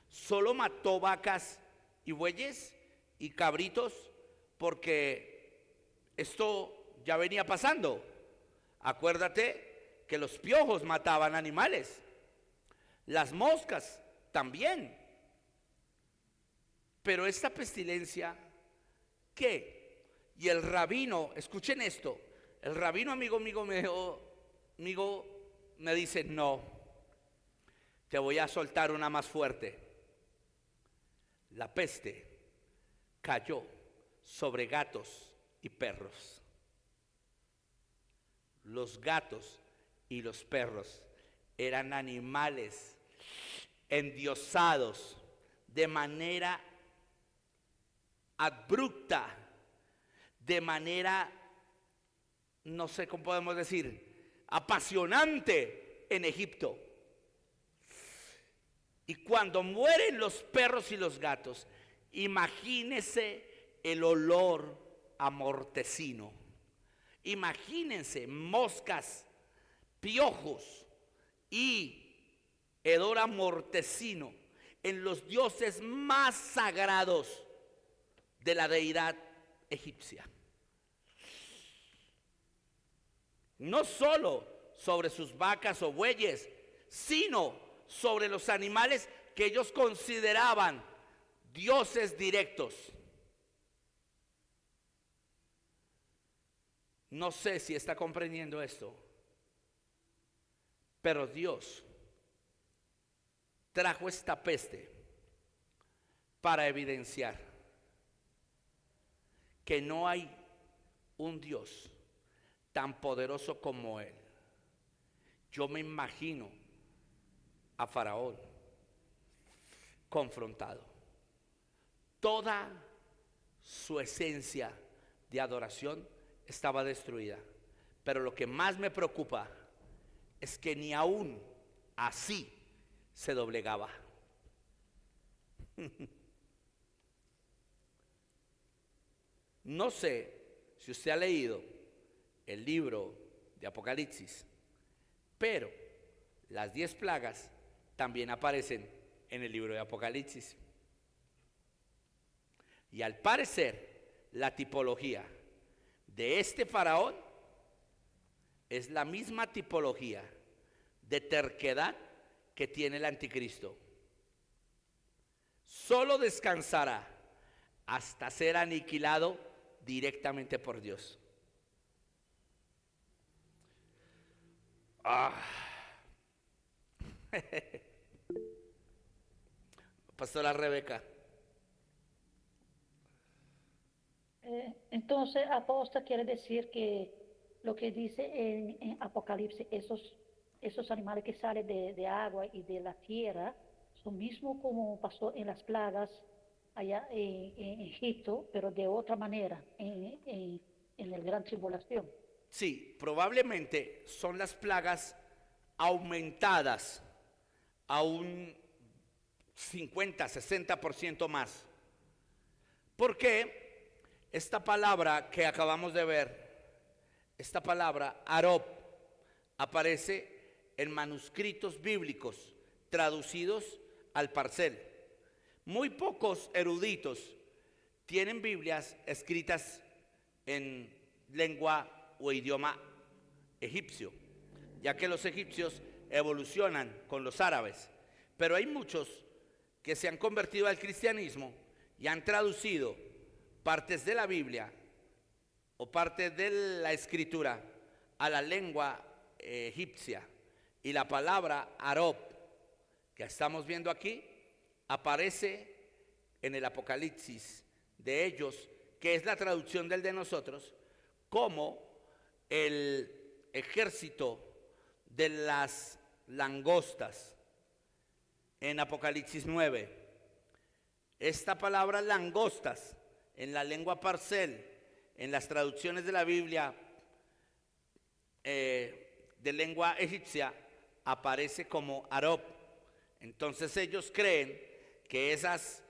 solo mató vacas y bueyes y cabritos, porque esto ya venía pasando. Acuérdate que los piojos mataban animales, las moscas también. Pero esta pestilencia, ¿qué? Y el rabino, escuchen esto, el rabino amigo me dice, no, te voy a soltar una más fuerte. La peste cayó sobre gatos y perros. Los gatos y los perros eran animales endiosados de manera abrupta, de manera, no sé cómo podemos decir, apasionante en Egipto. Y cuando mueren los perros y los gatos, imagínense el olor a mortecino. Imagínense moscas, piojos y hedor a mortecino en los dioses más sagrados de la deidad egipcia. No solo sobre sus vacas o bueyes, sino sobre los animales que ellos consideraban dioses directos. No sé si está comprendiendo esto, pero Dios trajo esta peste para evidenciar que no hay un Dios tan poderoso como Él. Yo me imagino a Faraón confrontado. Toda su esencia de adoración estaba destruida. Pero lo que más me preocupa es que ni aún así se doblegaba. No sé si usted ha leído el libro de Apocalipsis, pero las 10 plagas también aparecen en el libro de Apocalipsis. Y al parecer, la tipología de este faraón es la misma tipología de terquedad que tiene el anticristo. solo descansará hasta ser aniquilado directamente por Dios. Pastora Rebeca. Entonces, apóstol quiere decir que lo que dice en Apocalipsis, esos animales que salen de agua y de la tierra, son mismo como pasó en las plagas allá en Egipto, pero de otra manera, en el gran tribulación. Sí, probablemente son las plagas aumentadas a un 50-60% más. Porque esta palabra que acabamos de ver, esta palabra Arob, aparece en manuscritos bíblicos traducidos al parcel. Muy pocos eruditos tienen Biblias escritas en lengua o idioma egipcio, ya que los egipcios evolucionan con los árabes. Pero hay muchos que se han convertido al cristianismo y han traducido partes de la Biblia o parte de la escritura a la lengua egipcia. Y la palabra Arob, que estamos viendo aquí, aparece en el Apocalipsis de ellos, que es la traducción del de nosotros, como el ejército de las langostas en Apocalipsis 9. Esta palabra langostas en la lengua parcel, en las traducciones de la Biblia de lengua egipcia, aparece como Arob. Entonces ellos creen que esas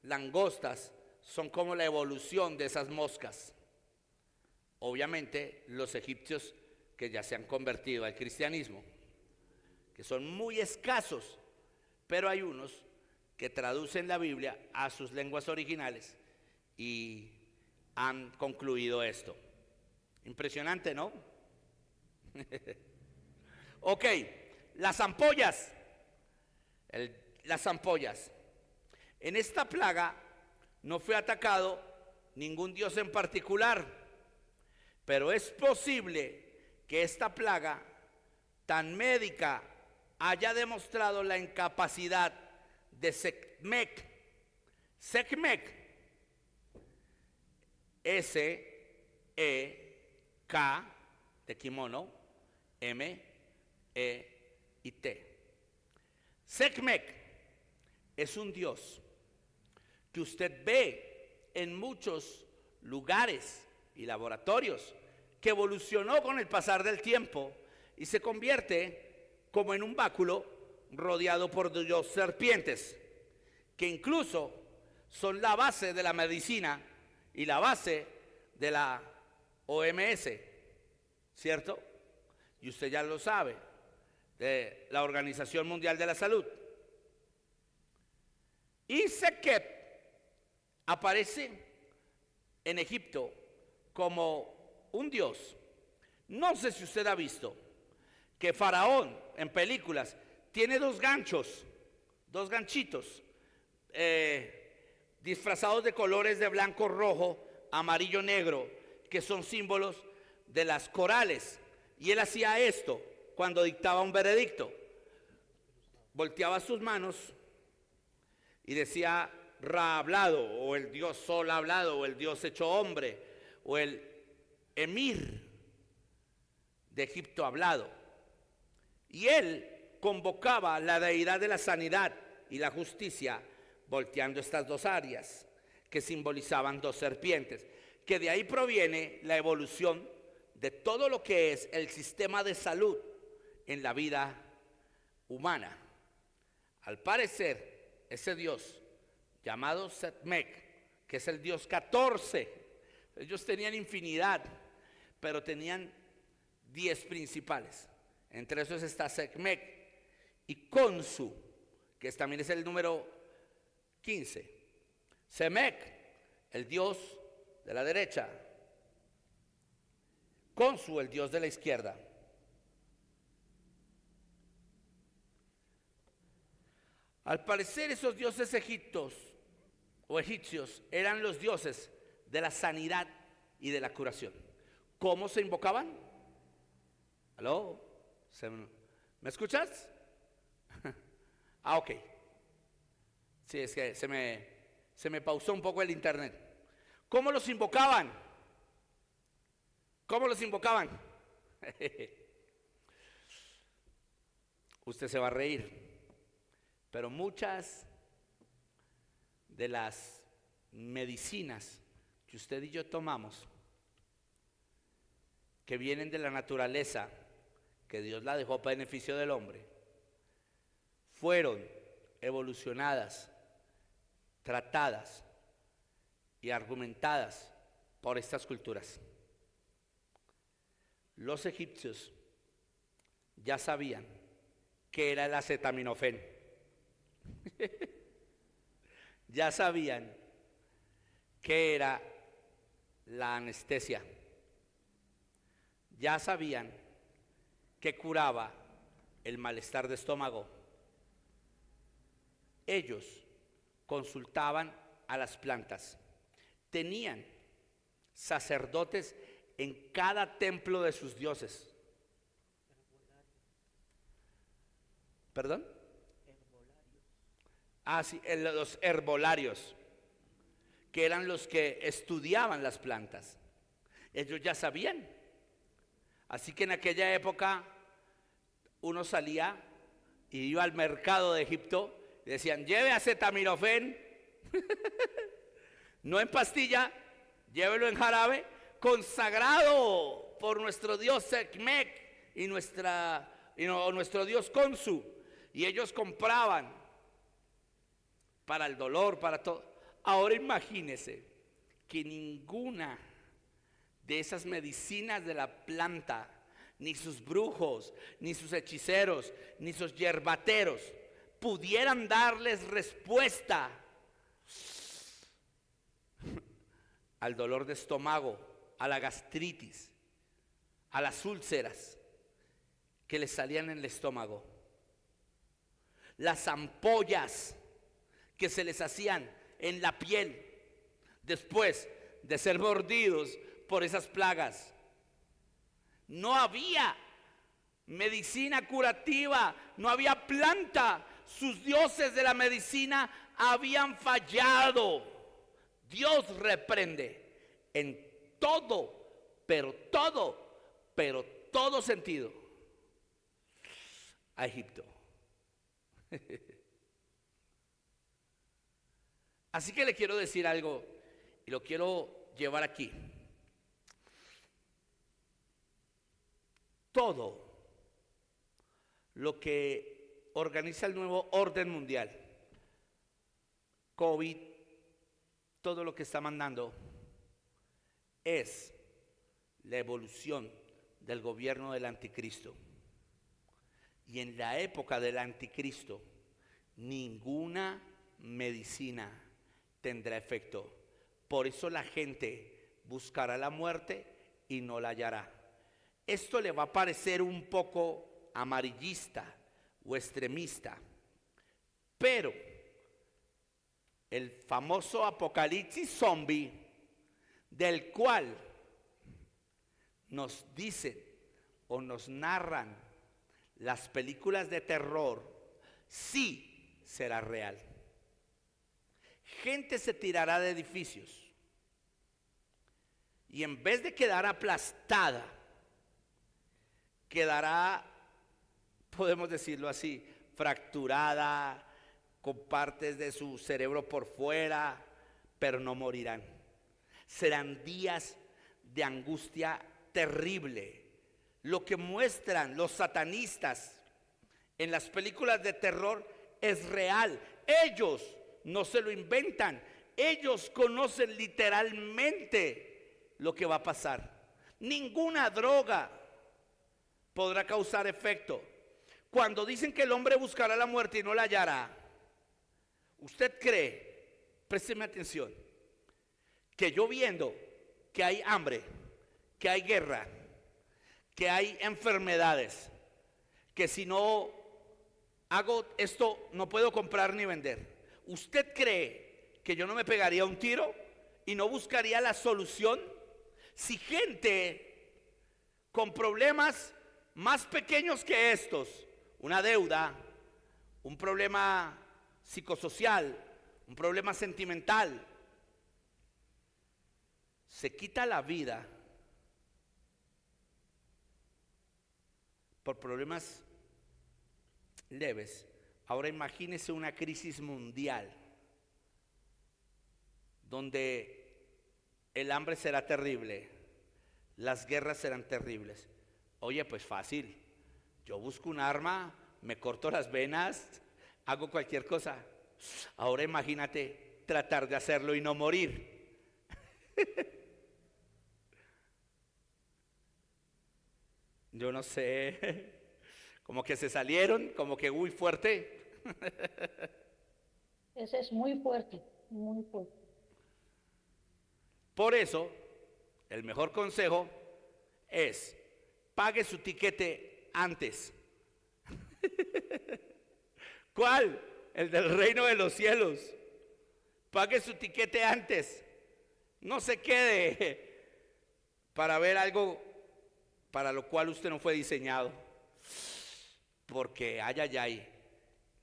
langostas son como la evolución de esas moscas. Obviamente los egipcios que ya se han convertido al cristianismo, que son muy escasos, pero hay unos que traducen la Biblia a sus lenguas originales y han concluido esto. Impresionante, ¿no? Ok, las ampollas. Las ampollas. En esta plaga no fue atacado ningún dios en particular, pero es posible que esta plaga tan médica haya demostrado la incapacidad de Sekhmet. Sekhmet, S-E-K de kimono, M-E-I-T. Sekhmet es un dios que usted ve en muchos lugares y laboratorios, que evolucionó con el pasar del tiempo y se convierte como en un báculo rodeado por dos serpientes, que incluso son la base de la medicina y la base de la OMS, ¿cierto? Y usted ya lo sabe, de la Organización Mundial de la Salud. Y Sekhmet aparece en Egipto como un dios. No sé si usted ha visto que Faraón en películas tiene dos ganchitos, disfrazados de colores de blanco, rojo, amarillo, negro, que son símbolos de las corales. Y él hacía esto cuando dictaba un veredicto. Volteaba sus manos y decía Ra hablado, o el dios Sol hablado, o el dios hecho hombre, o el emir de Egipto hablado. Y él convocaba la deidad de la sanidad y la justicia, volteando estas dos áreas que simbolizaban dos serpientes, que de ahí proviene la evolución de todo lo que es el sistema de salud en la vida humana. Al parecer, ese dios llamado Sekhmet, que es el dios 14, ellos tenían infinidad, pero tenían 10 principales. Entre esos está Sekhmet y Khonsu, que también es el número 15. Semek, el dios de la derecha. Khonsu, el dios de la izquierda. Al parecer esos dioses egipcios eran los dioses de la sanidad y de la curación. ¿Cómo se invocaban? ¿Aló? ¿Me escuchas? Ok. Sí, es que se me pausó un poco el internet. ¿Cómo los invocaban? ¿Cómo los invocaban? Usted se va a reír, pero muchas de las medicinas que usted y yo tomamos, que vienen de la naturaleza, que Dios la dejó para beneficio del hombre, fueron evolucionadas, tratadas y argumentadas por estas culturas. Los egipcios ya sabían qué era el acetaminofén. Ya sabían qué era la anestesia. Ya sabían que curaba el malestar de estómago. Ellos consultaban a las plantas. Tenían sacerdotes en cada templo de sus dioses. ¿Perdón? Ah, sí, los herbolarios, que eran los que estudiaban las plantas. Ellos ya sabían. Así que en aquella época uno salía y iba al mercado de Egipto y decían, lleve acetaminofén, no en pastilla, llévelo en jarabe, consagrado por nuestro dios Sekhmet y nuestro dios Khonsu. Y ellos compraban para el dolor, para todo. Ahora imagínese que ninguna de esas medicinas de la planta, ni sus brujos, ni sus hechiceros, ni sus yerbateros pudieran darles respuesta al dolor de estómago, a la gastritis, a las úlceras que les salían en el estómago, las ampollas que se les hacían en la piel después de ser mordidos por esas plagas. No había medicina curativa, no había planta. Sus dioses de la medicina habían fallado. Dios reprende en todo, pero todo sentido a Egipto. Así que le quiero decir algo y lo quiero llevar aquí. Todo lo que organiza el nuevo orden mundial, COVID, todo lo que está mandando, es la evolución del gobierno del anticristo. Y en la época del anticristo, ninguna medicina tendrá efecto. Por eso la gente buscará la muerte y no la hallará. Esto le va a parecer un poco amarillista o extremista, pero el famoso apocalipsis zombie, del cual nos dicen o nos narran las películas de terror, sí será real. Gente se tirará de edificios y en vez de quedar aplastada, quedará, podemos decirlo así, fracturada, con partes de su cerebro por fuera, pero no morirán. Serán días de angustia terrible. Lo que muestran los satanistas en las películas de terror es real. Ellos no se lo inventan. Ellos conocen literalmente lo que va a pasar. Ninguna droga podrá causar efecto. Cuando dicen que el hombre buscará la muerte y no la hallará, ¿usted cree, présteme atención, que yo viendo que hay hambre, que hay guerra, que hay enfermedades, que si no hago esto, no puedo comprar ni vender. ¿Usted cree que yo no me pegaría un tiro y no buscaría la solución? Si gente con problemas más pequeños que estos, una deuda, un problema psicosocial, un problema sentimental, se quita la vida por problemas leves, ahora imagínese una crisis mundial donde el hambre será terrible, las guerras serán terribles. Oye, pues fácil, yo busco un arma, me corto las venas, hago cualquier cosa. Ahora imagínate tratar de hacerlo y no morir. Yo no sé, como que se salieron, como que muy fuerte. Ese es muy fuerte, muy fuerte. Por eso, el mejor consejo es, pague su tiquete antes. ¿Cuál? El del reino de los cielos. Pague su tiquete antes. No se quede para ver algo para lo cual usted no fue diseñado. Porque, ay, ay, ay,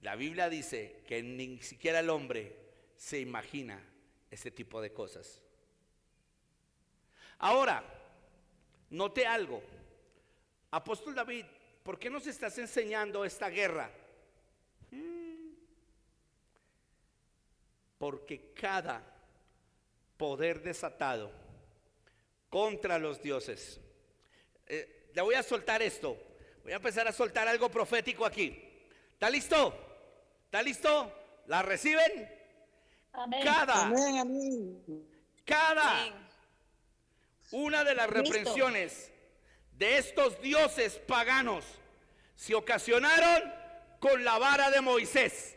la Biblia dice que ni siquiera el hombre se imagina este tipo de cosas. Ahora, note algo. Apóstol David, ¿por qué nos estás enseñando esta guerra? Porque cada poder desatado contra los dioses, le voy a soltar esto, voy a empezar a soltar algo profético aquí. ¿Está listo? ¿Está listo? ¿La reciben? Amén. Cada Amén. Cada Amén. una de las Listo. reprensiones de estos dioses paganos se ocasionaron con la vara de Moisés.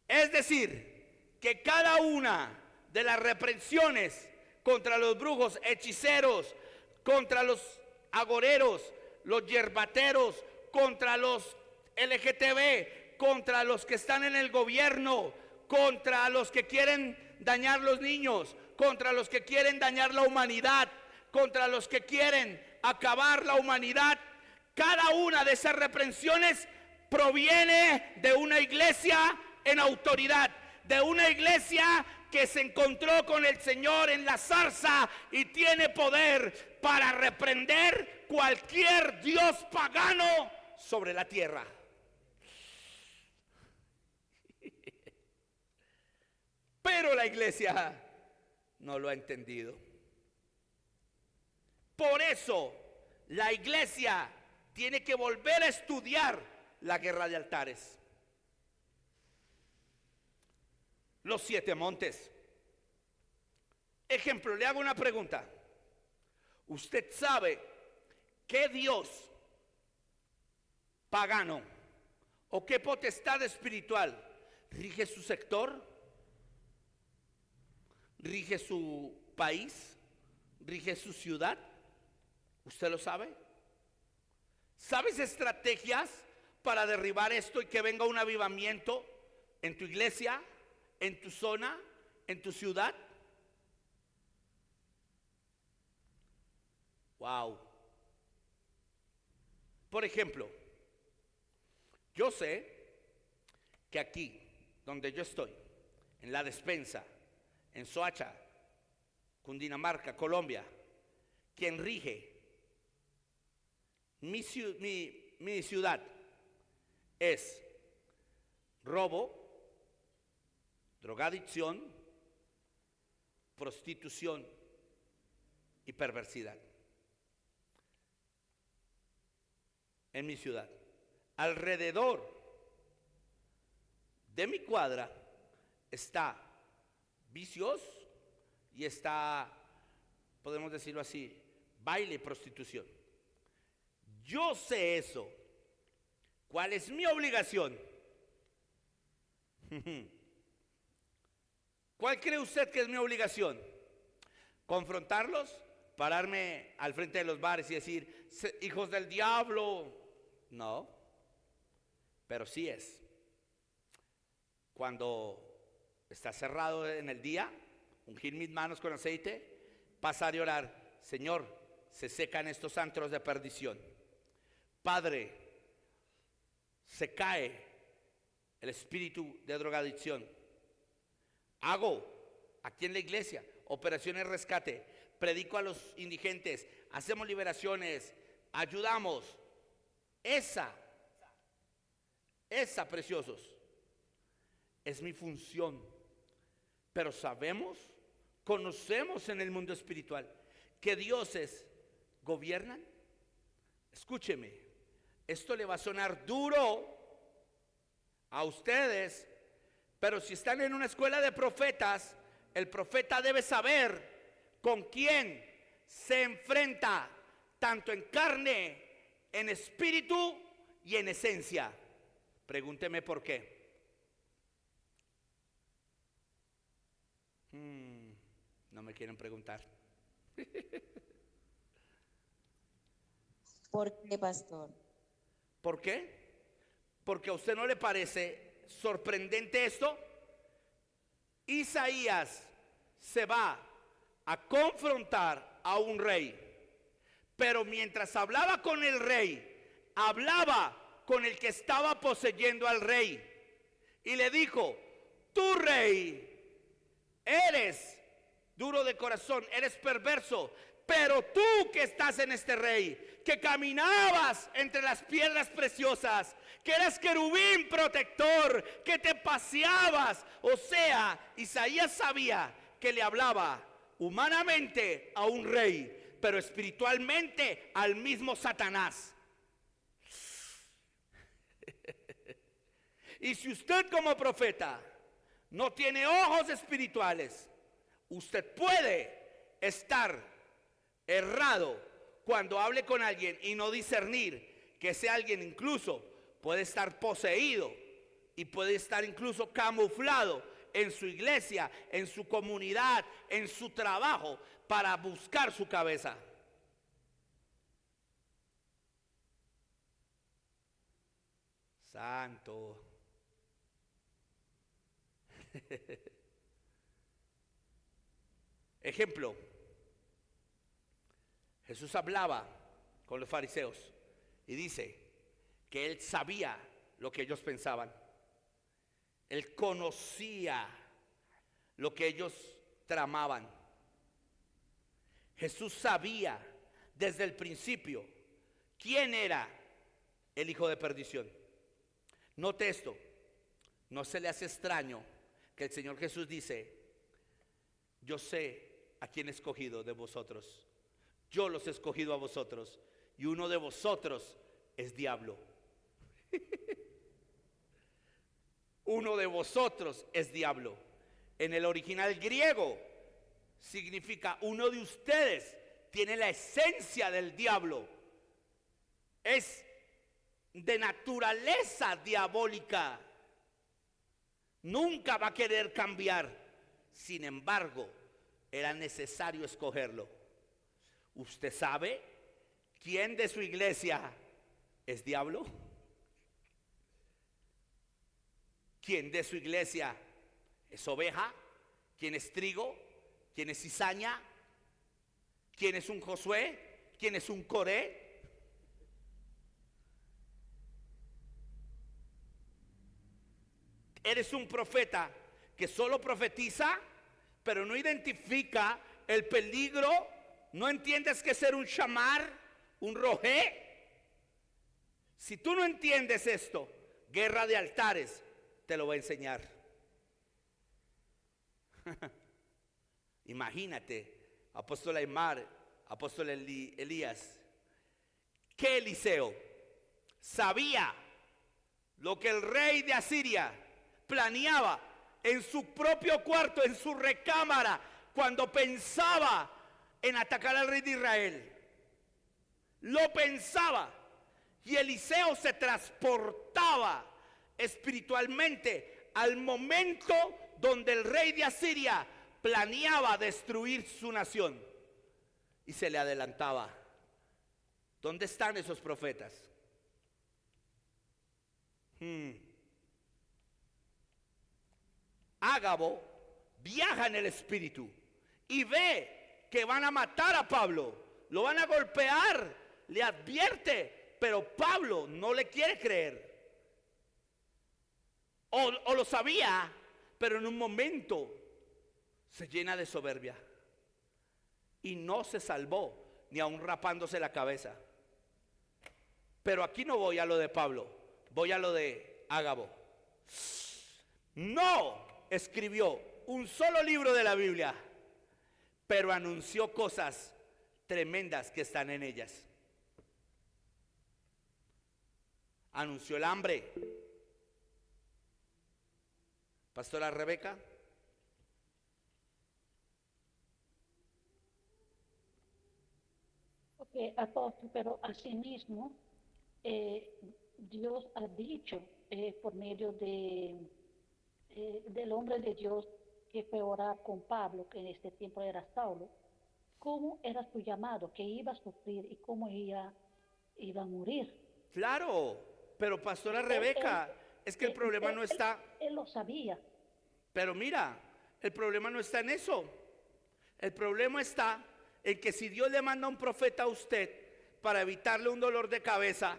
Es decir, que cada una de las reprensiones contra los brujos, hechiceros, contra los agoreros, los yerbateros, contra los LGTB, contra los que están en el gobierno, contra los que quieren dañar los niños, contra los que quieren dañar la humanidad, contra los que quieren acabar la humanidad. Cada una de esas reprensiones proviene de una iglesia en autoridad, de una iglesia que se encontró con el Señor en la zarza y tiene poder para reprender cualquier dios pagano sobre la tierra. Pero la iglesia no lo ha entendido. Por eso la iglesia tiene que volver a estudiar la guerra de altares. Los 7 montes. Ejemplo, le hago una pregunta. ¿Usted sabe qué dios pagano o qué potestad espiritual rige su sector? ¿Rige su país? ¿Rige su ciudad? ¿Usted lo sabe? ¿Sabes estrategias para derribar esto y que venga un avivamiento en tu iglesia, en tu zona, en tu ciudad? Wow. Por ejemplo, yo sé que aquí, donde yo estoy, en la despensa, en Soacha, Cundinamarca, Colombia, quien rige mi ciudad es robo, drogadicción, prostitución y perversidad. En mi ciudad, alrededor de mi cuadra está vicios y está, podemos decirlo así, baile y prostitución. Yo sé eso. ¿Cuál es mi obligación? ¿Cuál cree usted que es mi obligación? ¿Confrontarlos? ¿Pararme al frente de los bares y decir, hijos del diablo? No. pero sí es. Cuando está cerrado en el día, ungir mis manos con aceite, pasar y orar: Señor, se secan estos antros de perdición. Padre, se cae el espíritu de drogadicción. Hago aquí en la iglesia operaciones rescate, predico a los indigentes, hacemos liberaciones, ayudamos. Esa, preciosos, es mi función. Pero sabemos, conocemos en el mundo espiritual que dioses gobiernan. Escúcheme, esto le va a sonar duro a ustedes, pero si están en una escuela de profetas, el profeta debe saber con quién se enfrenta, tanto en carne, en espíritu y en esencia. Pregúnteme por qué. No me quieren preguntar. ¿Por qué, pastor? ¿Por qué? Porque a usted no le parece sorprendente esto. Isaías se va a confrontar a un rey, pero mientras hablaba con el rey, hablaba con el que estaba poseyendo al rey y le dijo: tú, rey, eres duro de corazón, eres perverso, pero tú que estás en este rey, que caminabas entre las piedras preciosas, que eras querubín protector, que te paseabas. O sea, Isaías sabía que le hablaba humanamente a un rey, pero espiritualmente al mismo Satanás. Y si usted como profeta no tiene ojos espirituales, usted puede estar errado cuando hable con alguien y no discernir que ese alguien incluso puede estar poseído y puede estar incluso camuflado en su iglesia, en su comunidad, en su trabajo, para buscar su cabeza. Santo. Ejemplo: Jesús hablaba con los fariseos y dice que él sabía lo que ellos pensaban. Él conocía lo que ellos tramaban. Jesús sabía desde el principio quién era el hijo de perdición. Note esto, no se le hace extraño que el Señor Jesús dice: yo sé a quién he escogido de vosotros. Yo los he escogido a vosotros, y uno de vosotros es diablo. Uno de vosotros es diablo. En el original griego significa uno de ustedes tiene la esencia del diablo. Es de naturaleza diabólica. Nunca va a querer cambiar. Sin embargo, era necesario escogerlo. ¿Usted sabe quién de su iglesia es diablo? ¿Quién de su iglesia es oveja? ¿Quién es trigo? ¿Quién es cizaña? ¿Quién es un Josué? ¿Quién es un Coré? Eres un profeta que solo profetiza, pero no identifica el peligro. ¿No entiendes qué es ser un shamar, un rojé? Si tú no entiendes esto, guerra de altares te lo voy a enseñar. Imagínate, apóstol Aymar, apóstol Elías, que Eliseo sabía lo que el rey de Asiria planeaba en su propio cuarto, en su recámara, cuando pensaba en atacar al rey de Israel. Lo pensaba, y Eliseo se transportaba espiritualmente al momento donde el rey de Asiria planeaba destruir su nación, y se le adelantaba. ¿Dónde están esos profetas? Ágabo viaja en el espíritu y ve que van a matar a Pablo, lo van a golpear, le advierte, pero Pablo no le quiere creer. O lo sabía, pero en un momento se llena de soberbia y no se salvó, ni aun rapándose la cabeza. Pero aquí no voy a lo de Pablo, voy a lo de Ágabo. No escribió un solo libro de la Biblia, pero anunció cosas tremendas que están en ellas. Anunció el hambre. Pastora Rebeca. Ok, apóstol, pero asimismo, Dios ha dicho por medio del hombre de Dios que fue a orar con Pablo, que en este tiempo era Saulo, cómo era su llamado, que iba a sufrir y cómo iba a morir. Claro, pero Pastora Rebeca, es que el problema no está. Él lo sabía. Pero mira, el problema no está en eso. El problema está en que si Dios le manda a un profeta a usted para evitarle un dolor de cabeza,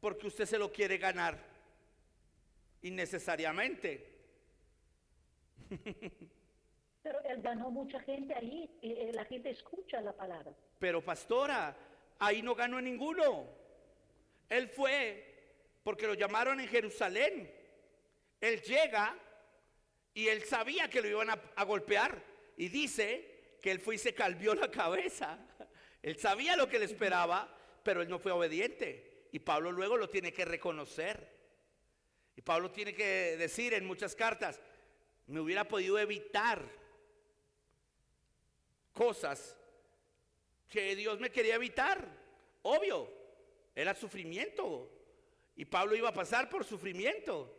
porque usted se lo quiere ganar innecesariamente. Pero él ganó mucha gente ahí, y la gente escucha la palabra. Pero pastora, ahí no ganó ninguno. Él fue porque lo llamaron en Jerusalén. Él llega y él sabía que lo iban a golpear. Y dice que él fue y se calvió la cabeza. Él sabía lo que le esperaba, pero él no fue obediente. Y Pablo luego lo tiene que reconocer. Y Pablo tiene que decir en muchas cartas, me hubiera podido evitar cosas que Dios me quería evitar. Obvio, era sufrimiento. Y Pablo iba a pasar por sufrimiento.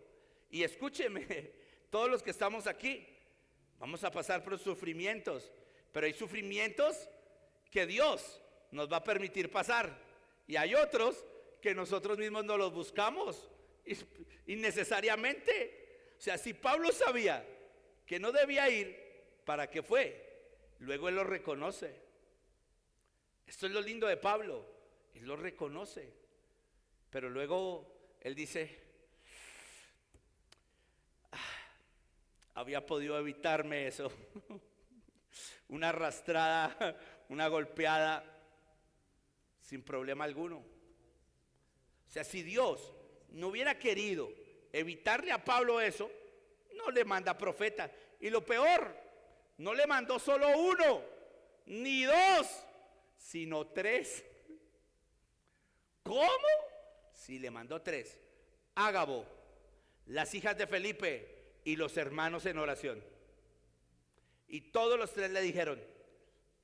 Y escúcheme, todos los que estamos aquí, vamos a pasar por sufrimientos. Pero hay sufrimientos que Dios nos va a permitir pasar. Y hay otros que nosotros mismos no los buscamos innecesariamente. O sea, si Pablo sabía que no debía ir, ¿para qué fue? Luego él lo reconoce. Esto es lo lindo de Pablo, él lo reconoce. Pero luego él dice, había podido evitarme eso. Una arrastrada, una golpeada, sin problema alguno. O sea, si Dios no hubiera querido evitarle a Pablo eso, no le manda profeta. Y lo peor, no le mandó solo uno, ni dos, sino tres. ¿Cómo? Sí, le mandó tres. Ágabo, las hijas de Felipe y los hermanos en oración. Y todos los tres le dijeron,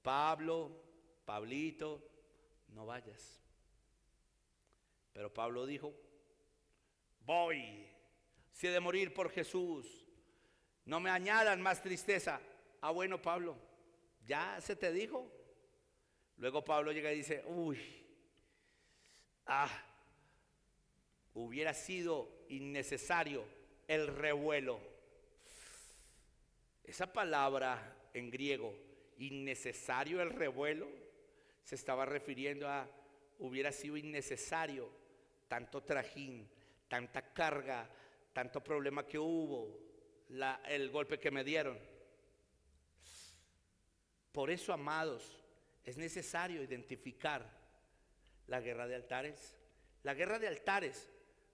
Pablo, Pablito, no vayas. Pero Pablo dijo, voy, si he de morir por Jesús, no me añadan más tristeza. Ah, bueno, Pablo, ya se te dijo. Luego Pablo llega y dice, hubiera sido innecesario el revuelo. Esa palabra en griego, innecesario el revuelo, se estaba refiriendo a hubiera sido innecesario tanto trajín, tanta carga, tanto problema que hubo, el golpe que me dieron. Por eso, amados, es necesario identificar la guerra de altares. La guerra de altares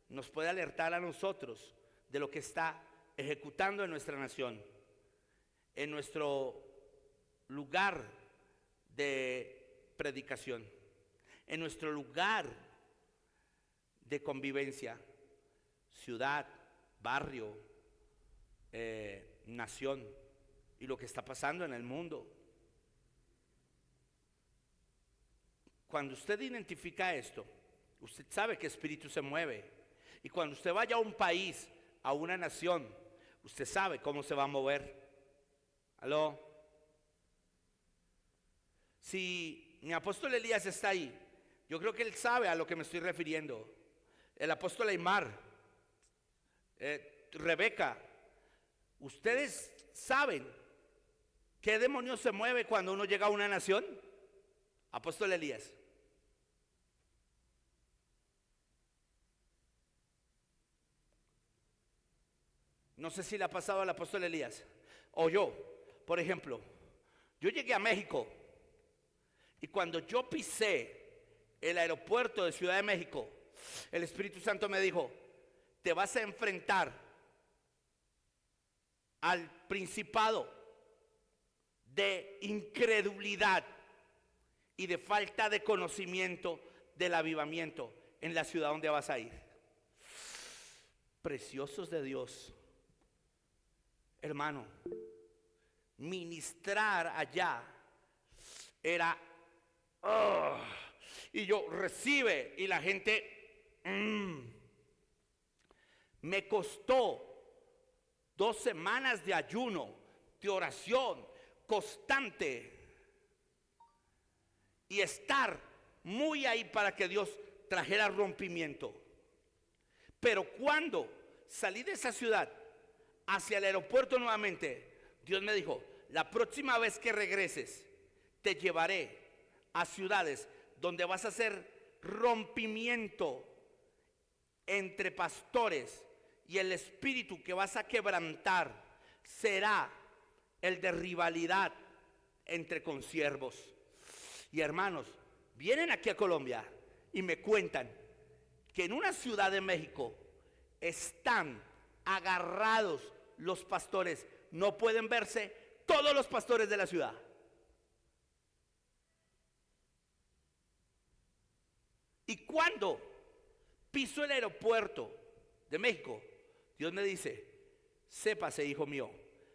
nos puede alertar a nosotros de lo que está ejecutando en nuestra nación, en nuestro lugar de predicación, en nuestro lugar de convivencia, ciudad, barrio, nación, y lo que está pasando en el mundo. Cuando usted identifica esto, usted sabe que espíritu se mueve. Y cuando usted vaya a un país, a una nación, usted sabe cómo se va a mover. ¿Aló? Si mi apóstol Elías está ahí, yo creo que él sabe a lo que me estoy refiriendo. El apóstol Aymar Rebeca, ¿ustedes saben qué demonio se mueve cuando uno llega a una nación? Apóstol Elías. No sé si le ha pasado al apóstol Elías. O yo, por ejemplo, yo llegué a México y cuando yo pisé el aeropuerto de Ciudad de México, el Espíritu Santo me dijo, te vas a enfrentar al principado de incredulidad y de falta de conocimiento del avivamiento en la ciudad donde vas a ir. Preciosos de Dios, hermano, ministrar allá era y yo recibe y la gente me costó 2 semanas de ayuno, de oración constante y estar muy ahí para que Dios trajera rompimiento. Pero cuando salí de esa ciudad hacia el aeropuerto nuevamente, Dios me dijo, la próxima vez que regreses te llevaré a ciudades donde vas a hacer rompimiento entre pastores y el espíritu que vas a quebrantar será el de rivalidad entre consiervos. Y hermanos, vienen aquí a Colombia y me cuentan que en una ciudad de México están agarrados los pastores, no pueden verse todos los pastores de la ciudad. Y cuando piso el aeropuerto de México, Dios me dice, sépase, hijo mío,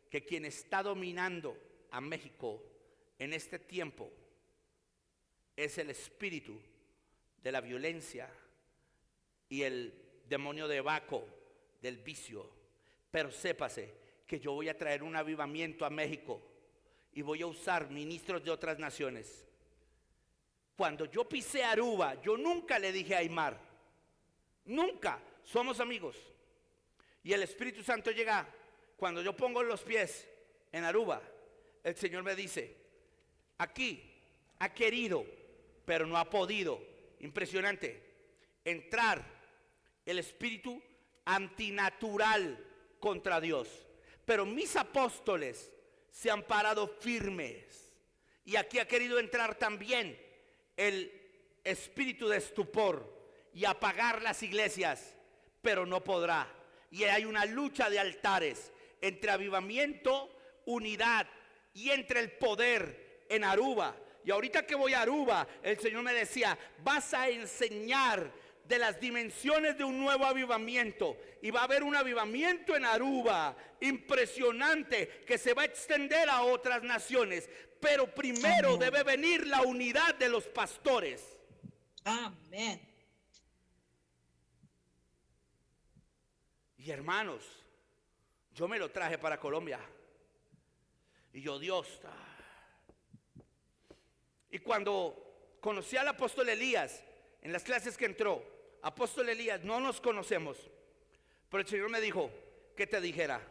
que quien está dominando a México en este tiempo es el espíritu de la violencia y el demonio de Baco, del vicio. Pero sépase que yo voy a traer un avivamiento a México y voy a usar ministros de otras naciones. Cuando yo pisé Aruba, yo nunca le dije a Aymar, nunca, somos amigos. Y el Espíritu Santo llega, cuando yo pongo los pies en Aruba, el Señor me dice, aquí ha querido, pero no ha podido, impresionante, entrar el espíritu antinatural contra Dios. Pero mis apóstoles se han parado firmes. Y aquí ha querido entrar también el espíritu de estupor y apagar las iglesias, pero no podrá. Y hay una lucha de altares entre avivamiento, unidad y entre el poder en Aruba. Y ahorita que voy a Aruba, el Señor me decía, vas a enseñar de las dimensiones de un nuevo avivamiento. Y va a haber un avivamiento en Aruba impresionante que se va a extender a otras naciones. Pero primero debe venir la unidad de los pastores. Amén. Y hermanos, yo me lo traje para Colombia. Y yo, Dios. Y cuando conocí al apóstol Elías, en las clases que entró, apóstol Elías, no nos conocemos, pero el Señor me dijo que te dijera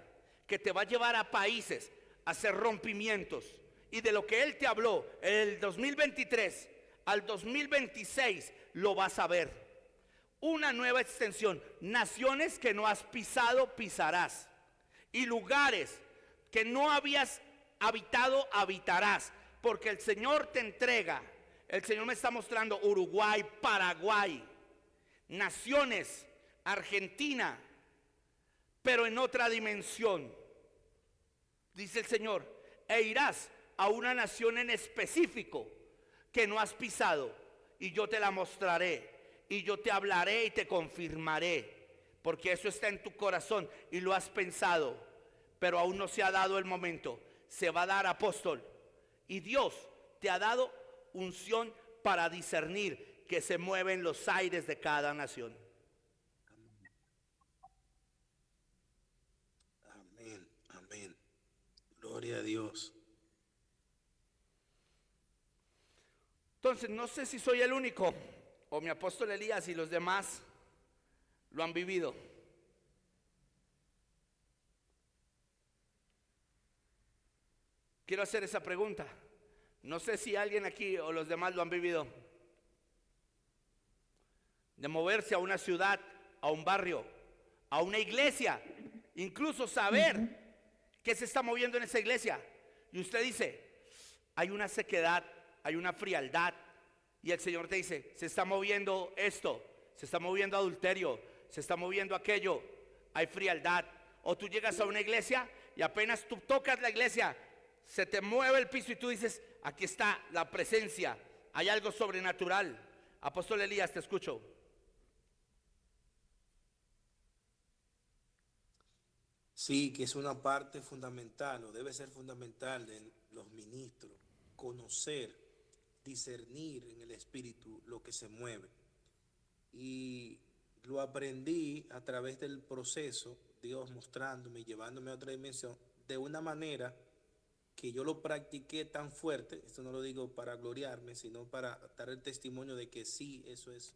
que te va a llevar a países a hacer rompimientos. Y de lo que Él te habló, el 2023 al 2026 lo vas a ver. Una nueva extensión, naciones que no has pisado, pisarás. Y lugares que no habías habitado, habitarás. Porque el Señor te entrega, el Señor me está mostrando Uruguay, Paraguay, naciones, Argentina, pero en otra dimensión. Dice el Señor, e irás a una nación en específico que no has pisado, y yo te la mostraré, y yo te hablaré y te confirmaré, porque eso está en tu corazón y lo has pensado, pero aún no se ha dado el momento. Se va a dar, apóstol, y Dios te ha dado unción para discernir que se mueven los aires de cada nación. Amén, amén. Gloria a Dios. Entonces, no sé si soy el único o mi apóstol Elías y los demás lo han vivido. quiero hacer esa pregunta. No sé si alguien aquí o los demás lo han vivido. De moverse a una ciudad, a un barrio, a una iglesia, incluso saber qué se está moviendo en esa iglesia. Y usted dice, hay una sequedad, hay una frialdad. Y el Señor te dice, se está moviendo esto, se está moviendo adulterio, se está moviendo aquello, hay frialdad. O tú llegas a una iglesia y apenas tú tocas la iglesia, se te mueve el piso y tú dices, aquí está la presencia, hay algo sobrenatural. Apóstol Elías, te escucho. Sí, que es una parte fundamental o debe ser fundamental de los ministros, conocer, discernir en el espíritu lo que se mueve. Y lo aprendí a través del proceso, Dios mostrándome, llevándome a otra dimensión, de una manera que yo lo practiqué tan fuerte. Esto no lo digo para gloriarme, sino para dar el testimonio de que sí, eso es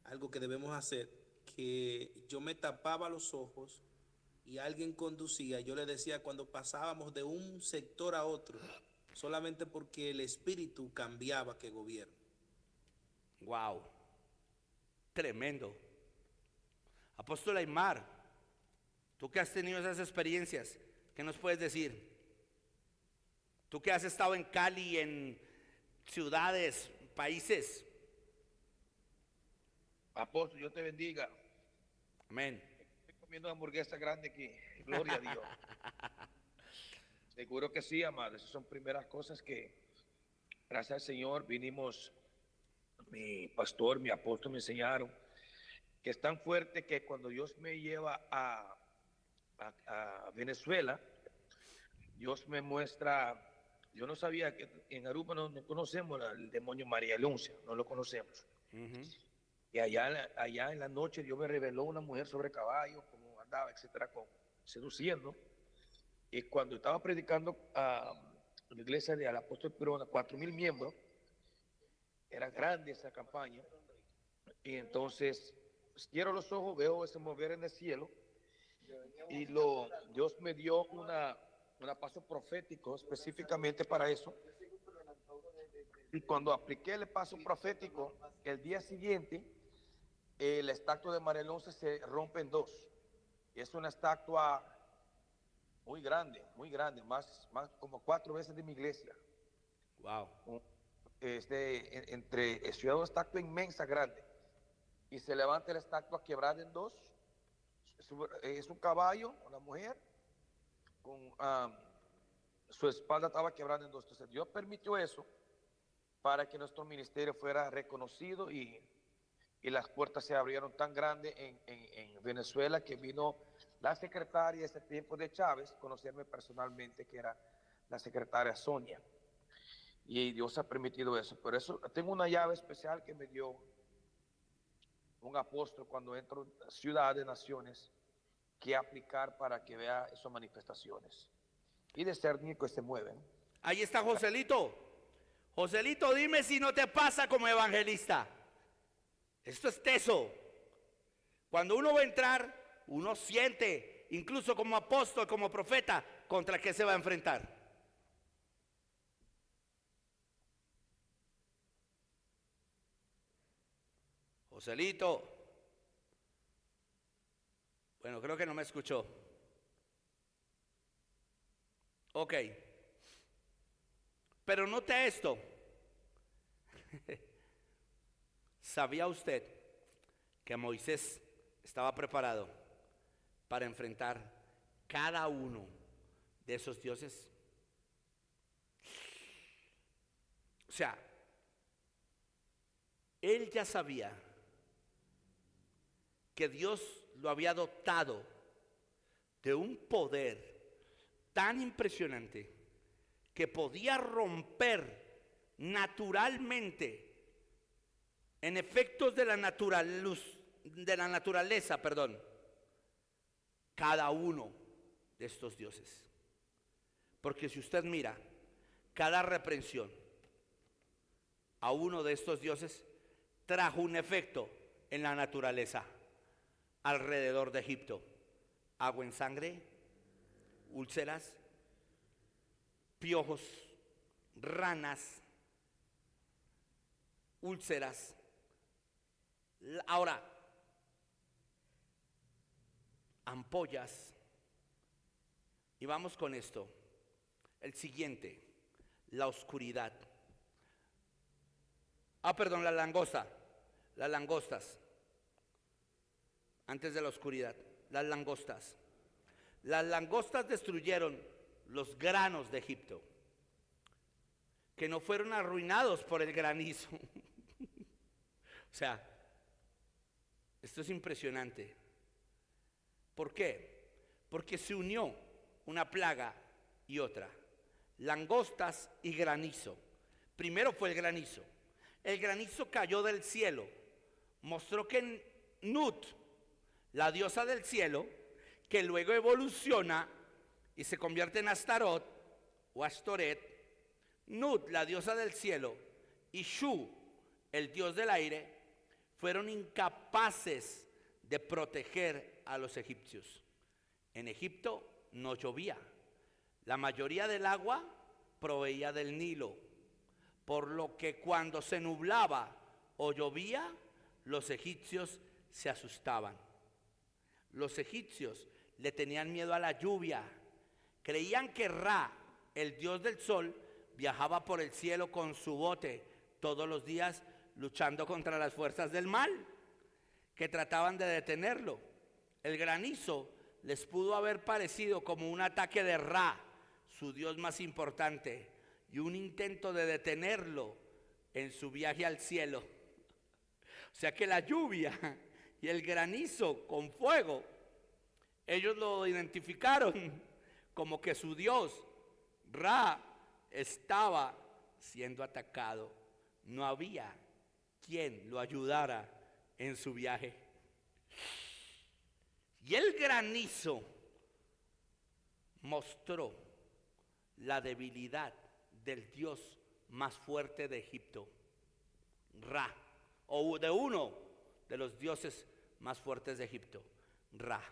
algo que debemos hacer, que yo me tapaba los ojos y alguien conducía. Yo le decía cuando pasábamos de un sector a otro, solamente porque el espíritu cambiaba que gobierna. Wow, tremendo. Apóstol Aymar, tú que has tenido esas experiencias, ¿qué nos puedes decir? Tú que has estado en Cali, en ciudades, países. Apóstol, Dios te bendiga. Amén. Estoy comiendo una hamburguesa grande aquí. Gloria a Dios. Seguro que sí, amado. Esas son primeras cosas que, gracias al Señor, vinimos, mi pastor, mi apóstol me enseñaron, que es tan fuerte que cuando Dios me lleva a Venezuela, Dios me muestra. Yo no sabía que en Aruba no conocemos el demonio María Luncia, no lo conocemos. Y allá en la noche Dios me reveló una mujer sobre caballo, cómo andaba, etcétera, seduciendo. Y cuando estaba predicando a la iglesia del apóstol Perón, a 4,000 miembros, era grande esa campaña. Y entonces cierro los ojos, veo ese mover en el cielo. Y Dios me dio un paso profético específicamente para eso. Y cuando apliqué el paso profético, el día siguiente, la estatua de María Alonso se rompe en dos. Y es una estatua muy grande, más como 4 veces de mi iglesia. Wow. Es una estatua inmensa, grande. Y se levanta la estatua quebrada en dos. Es un caballo, una mujer, con su espalda estaba quebrada en dos. Entonces Dios permitió eso para que nuestro ministerio fuera reconocido y las puertas se abrieron tan grande en Venezuela que vino la secretaria ese tiempo de Chávez, conocerme personalmente, que era la secretaria Sonia. Y Dios ha permitido eso. Por eso tengo una llave especial que me dio un apóstol cuando entro a ciudades, naciones, que aplicar para que vea esas manifestaciones y discernir que se mueven. Ahí está Joselito. Joselito, dime si no te pasa como evangelista. Esto es teso. Cuando uno va a entrar, uno siente, incluso como apóstol, como profeta, contra qué se va a enfrentar. Joselito. Bueno, creo que no me escuchó. Ok. Pero note esto. ¿Sabía usted que Moisés estaba preparado para enfrentar cada uno de esos dioses? O sea, él ya sabía que Dios lo había dotado de un poder tan impresionante que podía romper naturalmente en efectos de la naturaleza, cada uno de estos dioses. Porque si usted mira cada reprensión a uno de estos dioses, trajo un efecto en la naturaleza alrededor de Egipto: agua en sangre, úlceras, piojos, ranas, úlceras. Ahora, ampollas. Y vamos con esto. El siguiente, la oscuridad. Perdón, la langosta. Las langostas. Antes de la oscuridad, las langostas. Las langostas destruyeron los granos de Egipto, que no fueron arruinados por el granizo. O sea, esto es impresionante. ¿Por qué? Porque se unió una plaga y otra. Langostas y granizo. Primero fue el granizo. El granizo cayó del cielo. Mostró que Nut, la diosa del cielo, que luego evoluciona y se convierte en Astarot o Astoret, Nut, la diosa del cielo, y Shu, el dios del aire, fueron incapaces de proteger a los egipcios. En Egipto no llovía. La mayoría del agua proveía del Nilo, por lo que cuando se nublaba o llovía, los egipcios se asustaban. Los egipcios le tenían miedo a la lluvia. Creían que Ra, el dios del sol, viajaba por el cielo con su bote todos los días luchando contra las fuerzas del mal, que trataban de detenerlo. El granizo les pudo haber parecido como un ataque de Ra, su dios más importante, y un intento de detenerlo en su viaje al cielo. O sea que la lluvia y el granizo con fuego, ellos lo identificaron como que su dios, Ra, estaba siendo atacado. No había quien lo ayudara en su viaje. Y el granizo mostró la debilidad del dios más fuerte de Egipto, Ra, o de uno de los dioses más fuertes de Egipto, Ra.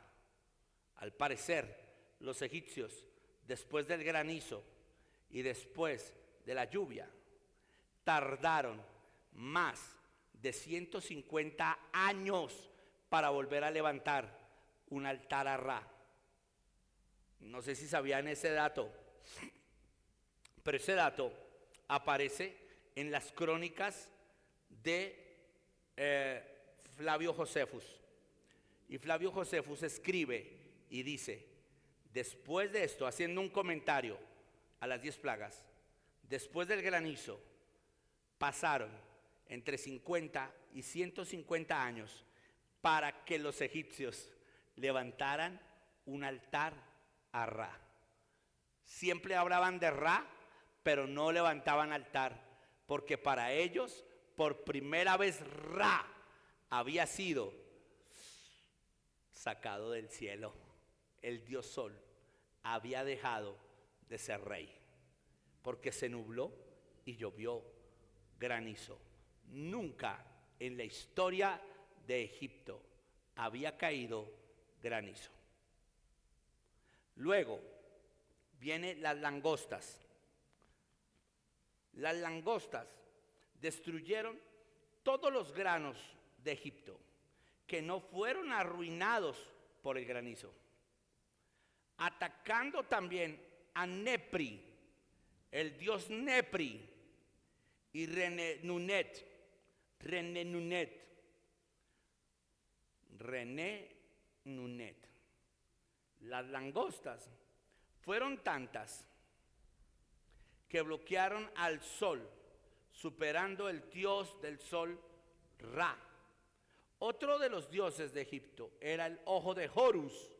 Al parecer, los egipcios, después del granizo y después de la lluvia, tardaron más de 150 años para volver a levantar un altar a Ra. No sé si sabían ese dato, pero ese dato aparece en las crónicas de Flavio Josefus. Y Flavio Josefus escribe y dice, después de esto, haciendo un comentario a las 10 plagas, después del granizo, pasaron entre 50 y 150 años para que los egipcios levantaran un altar a Ra. Siempre hablaban de Ra, pero no levantaban altar, porque para ellos, por primera vez, Ra había sido sacado del cielo. El dios Sol había dejado de ser rey, porque se nubló y llovió granizo. Nunca en la historia de Egipto había caído granizo. Luego vienen las langostas. Las langostas destruyeron todos los granos de Egipto, que no fueron arruinados por el granizo, atacando también a Nepri, el dios Nepri, y Renenunet. Las langostas fueron tantas que bloquearon al sol, superando el dios del sol, Ra. Otro de los dioses de Egipto era el ojo de Horus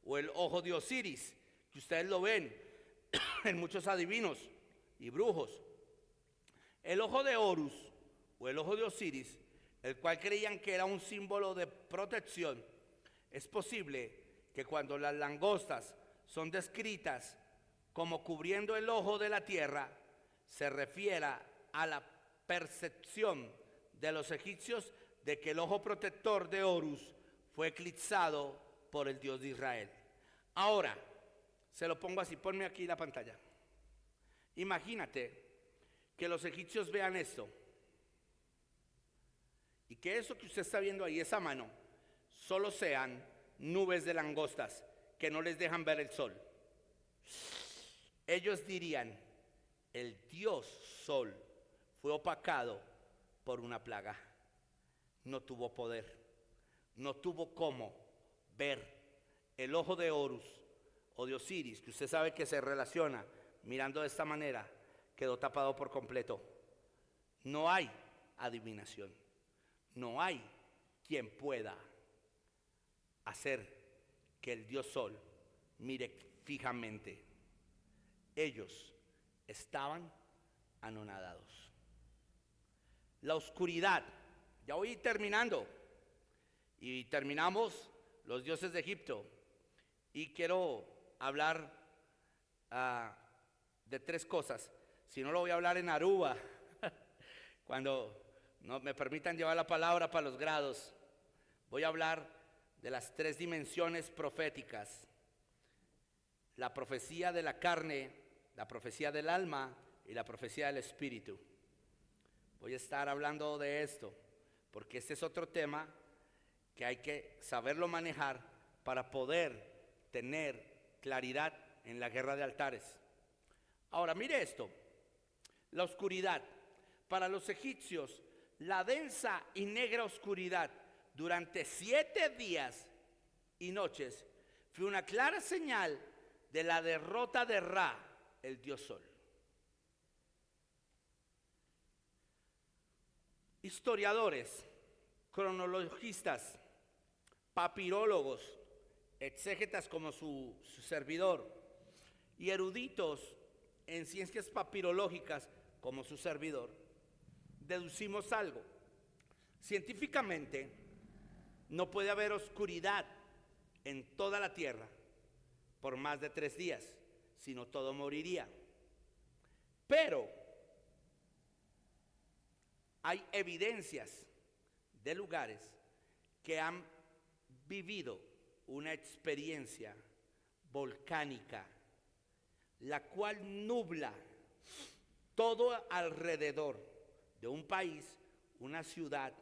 o el ojo de Osiris, que ustedes lo ven en muchos adivinos y brujos. El ojo de Horus o el ojo de Osiris, el cual creían que era un símbolo de protección. Es posible que cuando las langostas son descritas como cubriendo el ojo de la tierra, se refiera a la percepción de los egipcios de que el ojo protector de Horus fue eclipsado por el Dios de Israel. Ahora, se lo pongo así, ponme aquí la pantalla. Imagínate que los egipcios vean esto y que eso que usted está viendo ahí, esa mano, solo sean nubes de langostas que no les dejan ver el sol. Ellos dirían, el Dios Sol fue opacado por una plaga. No tuvo poder, no tuvo cómo ver el ojo de Horus o de Osiris, que usted sabe que se relaciona mirando de esta manera, quedó tapado por completo. No hay adivinación, no hay quien pueda hacer que el Dios Sol mire fijamente. Ellos estaban anonadados. La oscuridad, ya voy terminando, y terminamos los dioses de Egipto, y quiero hablar de tres cosas. Si no, lo voy a hablar en Aruba, cuando no me permitan llevar la palabra para los grados. Voy a hablar de las tres dimensiones proféticas: la profecía de la carne, la profecía del alma y la profecía del espíritu. Voy a estar hablando de esto, porque este es otro tema que hay que saberlo manejar para poder tener claridad en la guerra de altares. Ahora, mire esto, la oscuridad. Para los egipcios, la densa y negra oscuridad durante 7 días y noches fue una clara señal de la derrota de Ra, el dios Sol. Historiadores, cronologistas, papirólogos, exégetas como su servidor, y eruditos en ciencias papirológicas como su servidor, deducimos algo. Científicamente, no puede haber oscuridad en toda la tierra por más de 3 días, sino todo moriría. Pero hay evidencias de lugares que han vivido una experiencia volcánica, la cual nubla todo alrededor de un país, una ciudad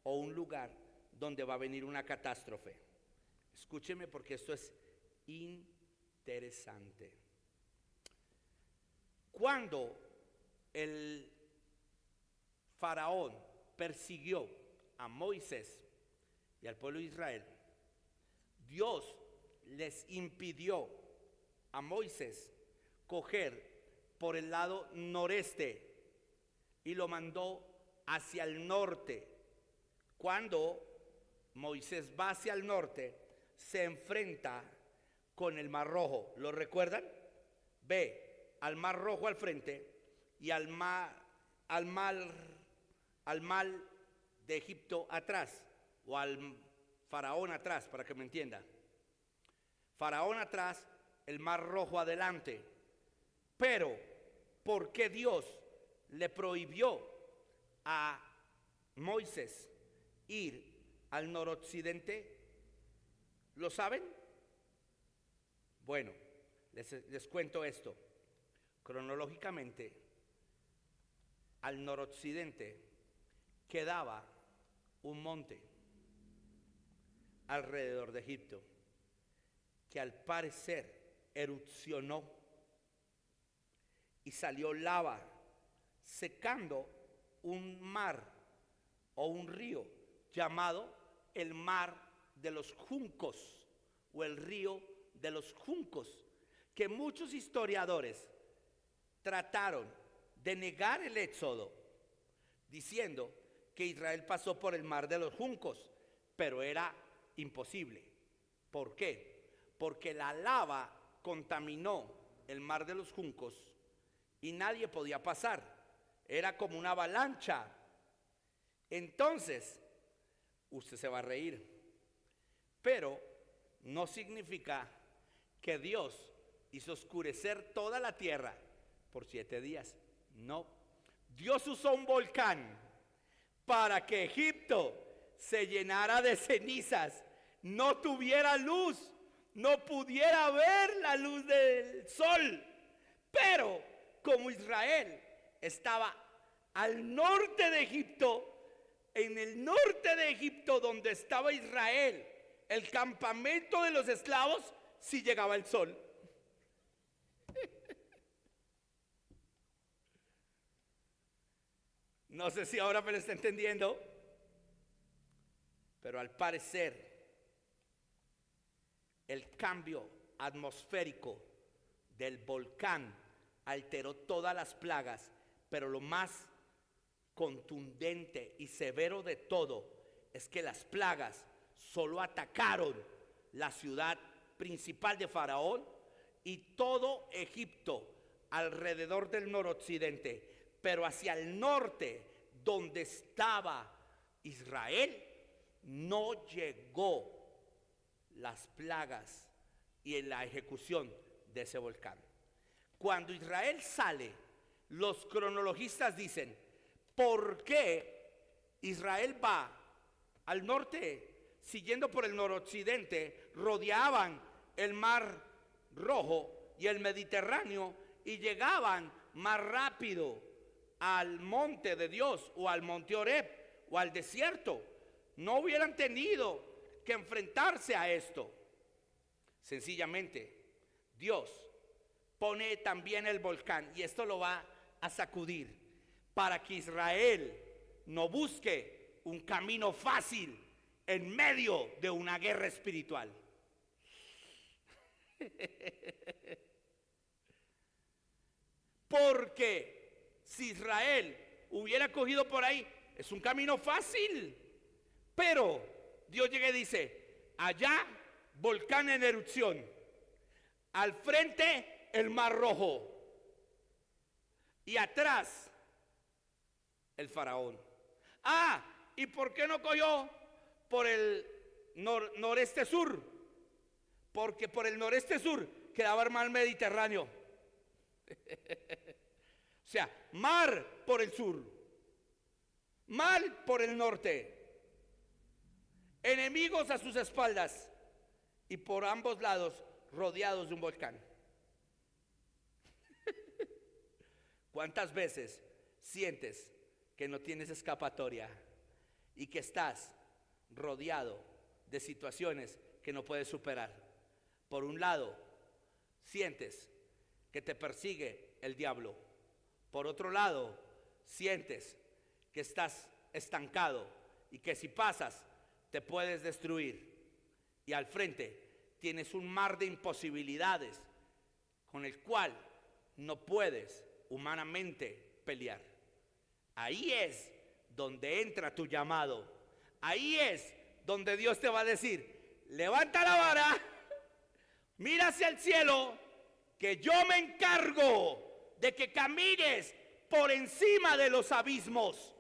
o un lugar donde va a venir una catástrofe. Escúcheme, porque esto es interesante. Cuando el faraón persiguió a Moisés y al pueblo de Israel, Dios les impidió a Moisés coger por el lado noreste y lo mandó hacia el norte. Cuando Moisés va hacia el norte, se enfrenta con el Mar Rojo. ¿Lo recuerdan? Ve al Mar Rojo al frente y al mar de Egipto atrás, o al faraón atrás, para que me entienda. Faraón atrás, el Mar Rojo adelante. Pero, ¿por qué Dios le prohibió a Moisés ir al noroccidente? ¿Lo saben? Bueno, les cuento esto. Cronológicamente, al noroccidente quedaba un monte alrededor de Egipto, que al parecer erupcionó y salió lava, secando un mar o un río llamado el Mar de los Juncos, o el río de los Juncos, que muchos historiadores trataron de negar el éxodo, diciendo que Israel pasó por el Mar de los Juncos, pero era imposible. ¿Por qué? Porque la lava contaminó el Mar de los Juncos y nadie podía pasar. Era como una avalancha. Entonces, usted se va a reír, pero no significa que Dios hizo oscurecer toda la tierra por 7 días. No, Dios usó un volcán para que Egipto se llenara de cenizas, no tuviera luz, no pudiera ver la luz del sol. Pero como Israel estaba al norte de Egipto, en el norte de Egipto donde estaba Israel, el campamento de los esclavos, sí llegaba el sol. No sé si ahora me lo está entendiendo, pero al parecer el cambio atmosférico del volcán alteró todas las plagas, pero lo más contundente y severo de todo es que las plagas solo atacaron la ciudad principal de Faraón y todo Egipto alrededor del noroccidente, pero hacia el norte, donde estaba Israel, no llegó las plagas y en la ejecución de ese volcán. Cuando Israel sale, los cronologistas dicen, ¿por qué Israel va al norte? Siguiendo por el noroccidente, rodeaban el Mar Rojo y el Mediterráneo y llegaban más rápido al monte de Dios o al monte Oreb o al desierto. No hubieran tenido que enfrentarse a esto. Sencillamente, Dios pone también el volcán y esto lo va a sacudir para que Israel no busque un camino fácil en medio de una guerra espiritual. Porque si Israel hubiera cogido por ahí, es un camino fácil. Pero Dios llega y dice, allá volcán en erupción, al frente el Mar Rojo y atrás el faraón. ¿Y por qué no cogió por el noreste sur? Porque por el noreste sur quedaba el mar Mediterráneo. O sea, mar por el sur, mar por el norte, enemigos a sus espaldas y por ambos lados rodeados de un volcán. ¿Cuántas veces sientes que no tienes escapatoria y que estás rodeado de situaciones que no puedes superar? Por un lado, sientes que te persigue el diablo. Por otro lado, sientes que estás estancado y que si pasas te puedes destruir. Y al frente tienes un mar de imposibilidades con el cual no puedes humanamente pelear. Ahí es donde entra tu llamado. Ahí es donde Dios te va a decir, levanta la vara, mira hacia el cielo, que yo me encargo de que camines por encima de los abismos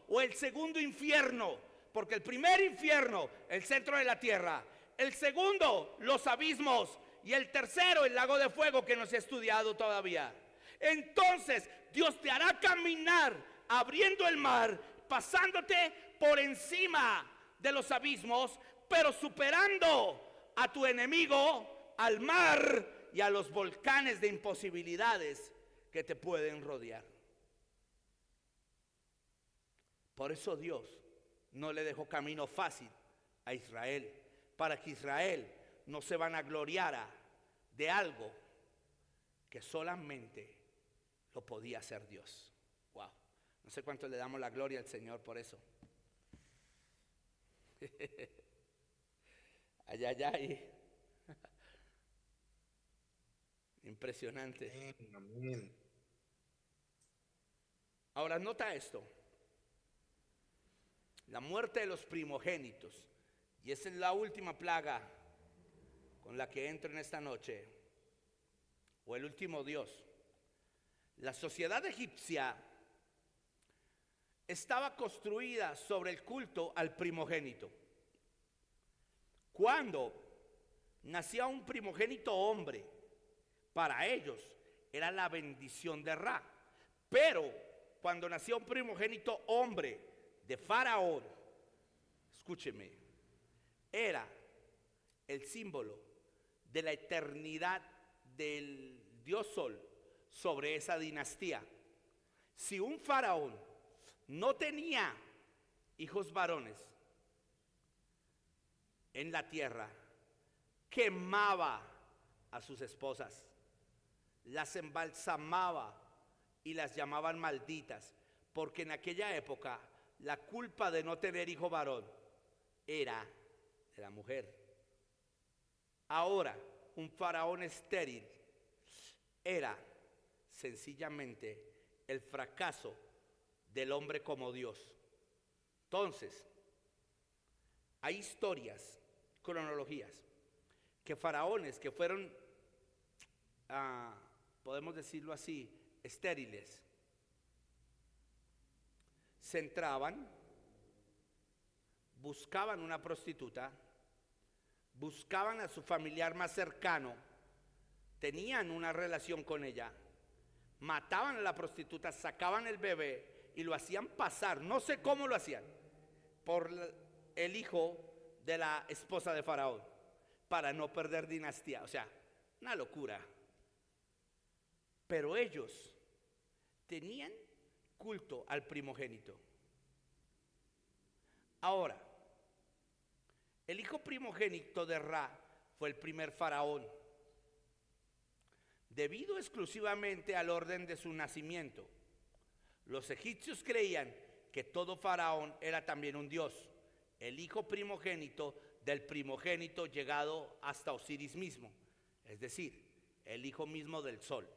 o el segundo infierno, porque el primer infierno, el centro de la tierra, el segundo, los abismos, y el tercero, el lago de fuego que no se ha estudiado todavía. Entonces Dios te hará caminar abriendo el mar, pasándote por encima de los abismos, pero superando a tu enemigo, al mar y a los volcanes de imposibilidades que te pueden rodear. Por eso Dios no le dejó camino fácil a Israel, para que Israel no se vanagloriara de algo que solamente lo podía hacer Dios. Wow, no sé cuánto le damos la gloria al Señor por eso. Ay. Impresionante. Amén. Ahora nota esto. La muerte de los primogénitos, y esa es la última plaga con la que entro en esta noche, o el último Dios. La sociedad egipcia estaba construida sobre el culto al primogénito. Cuando nacía un primogénito hombre, para ellos era la bendición de Ra. Pero cuando nacía un primogénito hombre de Faraón, escúcheme, era el símbolo de la eternidad del Dios Sol sobre esa dinastía. Si un faraón no tenía hijos varones en la tierra, quemaba a sus esposas, las embalsamaba y las llamaban malditas, porque en aquella época la culpa de no tener hijo varón era de la mujer. Ahora, un faraón estéril era sencillamente el fracaso del hombre como Dios. Entonces, hay historias, cronologías, que faraones que fueron, podemos decirlo así, estériles, se entraban, buscaban una prostituta, buscaban a su familiar más cercano, tenían una relación con ella, mataban a la prostituta, sacaban el bebé y lo hacían pasar, no sé cómo lo hacían, por el hijo de la esposa de Faraón, para no perder dinastía. O sea, una locura. Pero ellos tenían culto al primogénito. Ahora, el hijo primogénito de Ra fue el primer faraón, debido exclusivamente al orden de su nacimiento. Los egipcios creían que todo faraón era también un dios, el hijo primogénito del primogénito llegado hasta Osiris mismo, es decir, el hijo mismo del sol.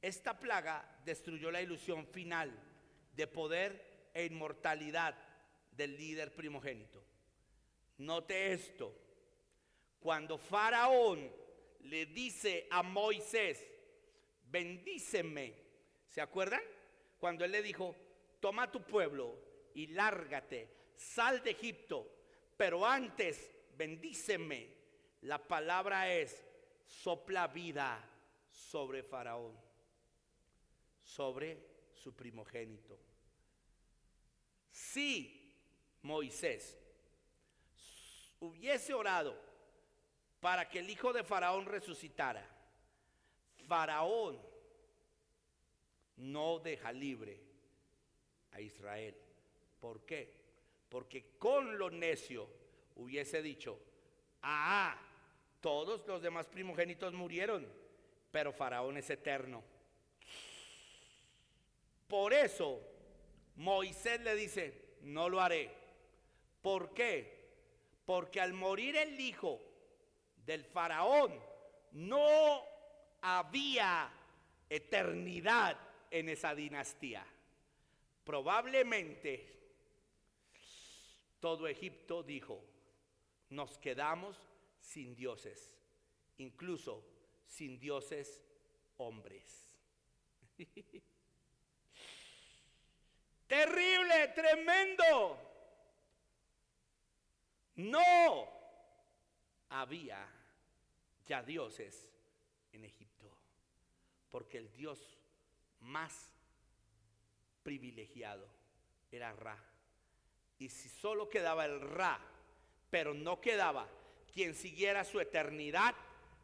Esta plaga destruyó la ilusión final de poder e inmortalidad del líder primogénito. Note esto: cuando Faraón le dice a Moisés, bendíceme, ¿se acuerdan? Cuando él le dijo, toma tu pueblo y lárgate, sal de Egipto, pero antes bendíceme. La palabra es, sopla vida sobre Faraón, sobre su primogénito. Si Moisés hubiese orado para que el hijo de Faraón resucitara, Faraón no deja libre a Israel. ¿Por qué? Porque con lo necio hubiese dicho, todos los demás primogénitos murieron, pero Faraón es eterno. Por eso Moisés le dice, no lo haré. ¿Por qué? Porque al morir el hijo del faraón no había eternidad en esa dinastía. Probablemente todo Egipto dijo, nos quedamos sin dioses, incluso sin dioses hombres. Terrible, tremendo. No había ya dioses en Egipto, porque el dios más privilegiado era Ra. Y si solo quedaba el Ra, pero no quedaba quien siguiera su eternidad,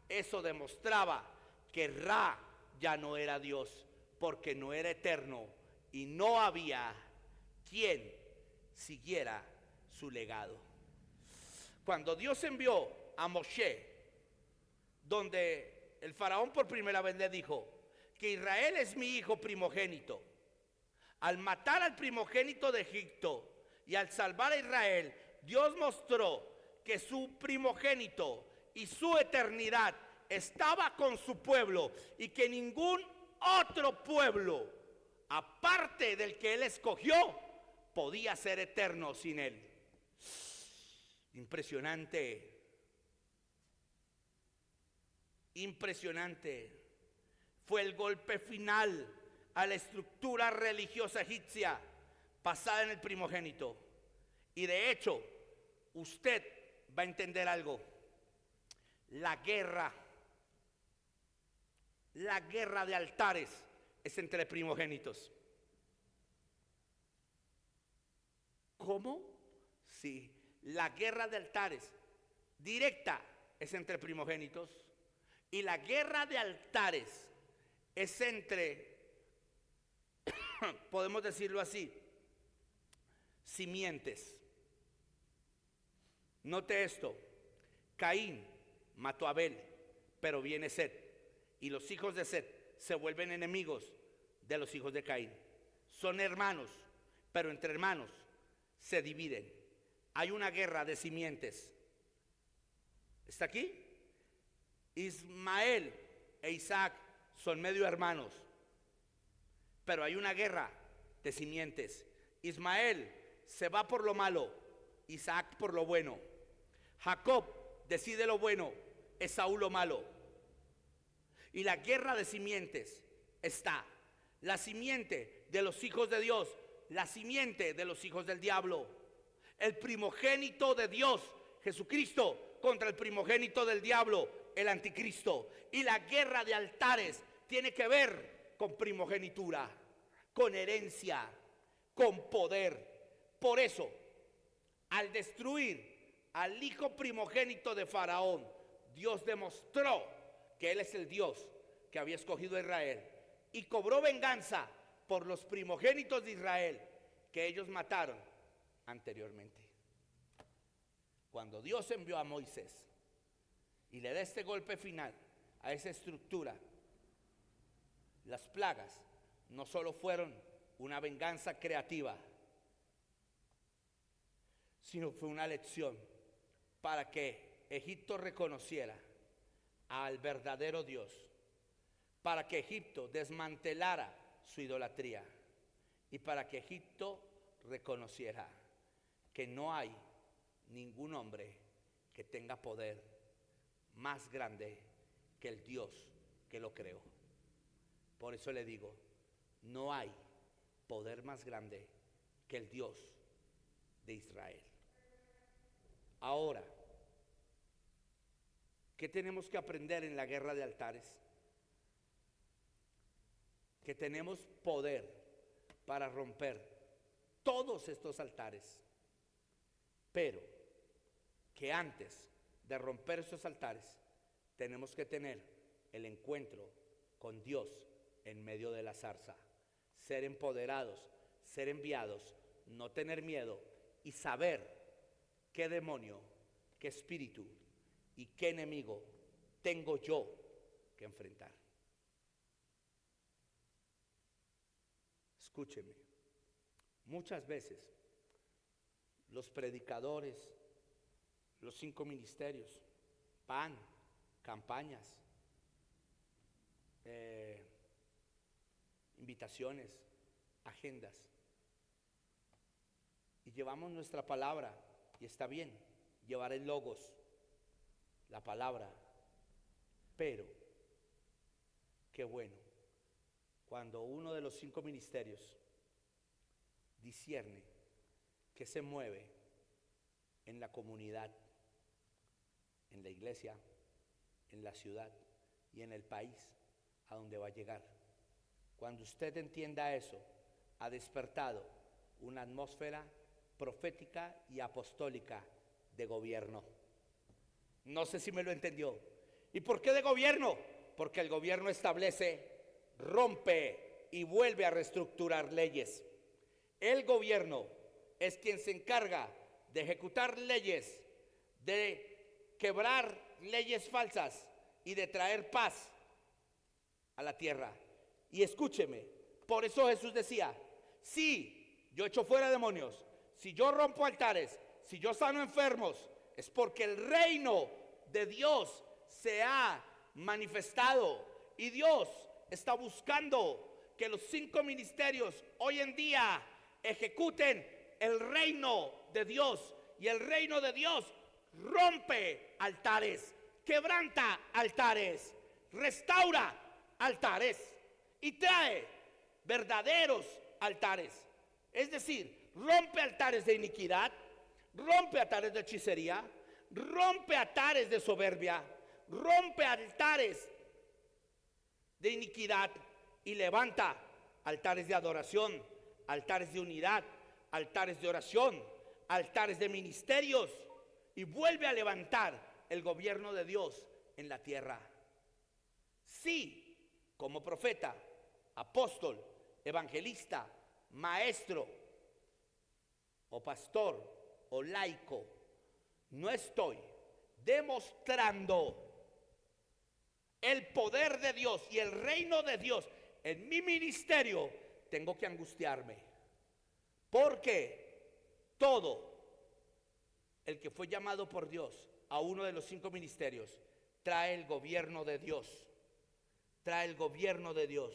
eso demostraba que Ra ya no era Dios, porque no era eterno y no había quien siguiera su legado. Cuando Dios envió a Moshe, donde el faraón por primera vez le dijo que Israel es mi hijo primogénito, al matar al primogénito de Egipto y al salvar a Israel, Dios mostró que su primogénito y su eternidad estaba con su pueblo y que ningún otro pueblo, aparte del que él escogió, podía ser eterno sin él. Impresionante, impresionante. Fue el golpe final a la estructura religiosa egipcia basada en el primogénito. Y de hecho, usted va a entender algo. La guerra de altares es entre primogénitos. ¿Cómo? Sí, la guerra de altares directa es entre primogénitos, y la guerra de altares es entre, podemos decirlo así, simientes. Note esto, Caín mató a Abel, pero viene Set, y los hijos de Set se vuelven enemigos de los hijos de Caín. Son hermanos, pero entre hermanos se dividen. Hay una guerra de simientes. ¿Está aquí? Ismael e Isaac son medio hermanos, pero hay una guerra de simientes. Ismael se va por lo malo, Isaac por lo bueno. Jacob decide lo bueno, Esaú lo malo. Y la guerra de simientes está. La simiente de los hijos de Dios, la simiente de los hijos del diablo. El primogénito de Dios, Jesucristo, contra el primogénito del diablo, el anticristo. Y la guerra de altares tiene que ver con primogenitura, con herencia, con poder. Por eso, al destruir al hijo primogénito de Faraón, Dios demostró que Él es el Dios que había escogido a Israel y cobró venganza por los primogénitos de Israel que ellos mataron anteriormente. Cuando Dios envió a Moisés y le da este golpe final a esa estructura, las plagas no solo fueron una venganza creativa, sino fue una lección para que Egipto reconociera al verdadero Dios, para que Egipto desmantelara su idolatría y para que Egipto reconociera que no hay ningún hombre que tenga poder más grande que el Dios que lo creó. Por eso le digo, no hay poder más grande que el Dios de Israel. Ahora, ¿qué tenemos que aprender en la guerra de altares? Que tenemos poder para romper todos estos altares, pero que antes de romper esos altares tenemos que tener el encuentro con Dios en medio de la zarza, ser empoderados, ser enviados, no tener miedo y saber qué demonio, qué espíritu y qué enemigo tengo yo que enfrentar. Escúcheme, muchas veces los predicadores, los 5 ministerios, pan, campañas, invitaciones, agendas, y llevamos nuestra palabra, y está bien, llevar el logos, la palabra, pero qué bueno cuando uno de los 5 ministerios discierne que se mueve en la comunidad, en la iglesia, en la ciudad y en el país a donde va a llegar. Cuando usted entienda eso, ha despertado una atmósfera profética y apostólica de gobierno. No sé si me lo entendió. ¿Y por qué de gobierno? Porque el gobierno establece, rompe y vuelve a reestructurar leyes. El gobierno es quien se encarga de ejecutar leyes, de quebrar leyes falsas y de traer paz a la tierra. Y escúcheme, por eso Jesús decía, si yo echo fuera demonios, si yo rompo altares, si yo sano enfermos, es porque el reino de Dios se ha manifestado y Dios está buscando que los 5 ministerios hoy en día ejecuten el reino de Dios. Y el reino de Dios rompe altares, quebranta altares, restaura altares y trae verdaderos altares. Es decir, rompe altares de iniquidad, rompe altares de hechicería, rompe altares de soberbia, rompe altares de iniquidad y levanta altares de adoración, altares de unidad, altares de oración, altares de ministerios y vuelve a levantar el gobierno de Dios en la tierra. Sí, como profeta, apóstol, evangelista, maestro o pastor o laico, no estoy demostrando el poder de Dios y el reino de Dios en mi ministerio, tengo que angustiarme. Porque todo el que fue llamado por Dios a uno de los 5 ministerios trae el gobierno de Dios. Trae el gobierno de Dios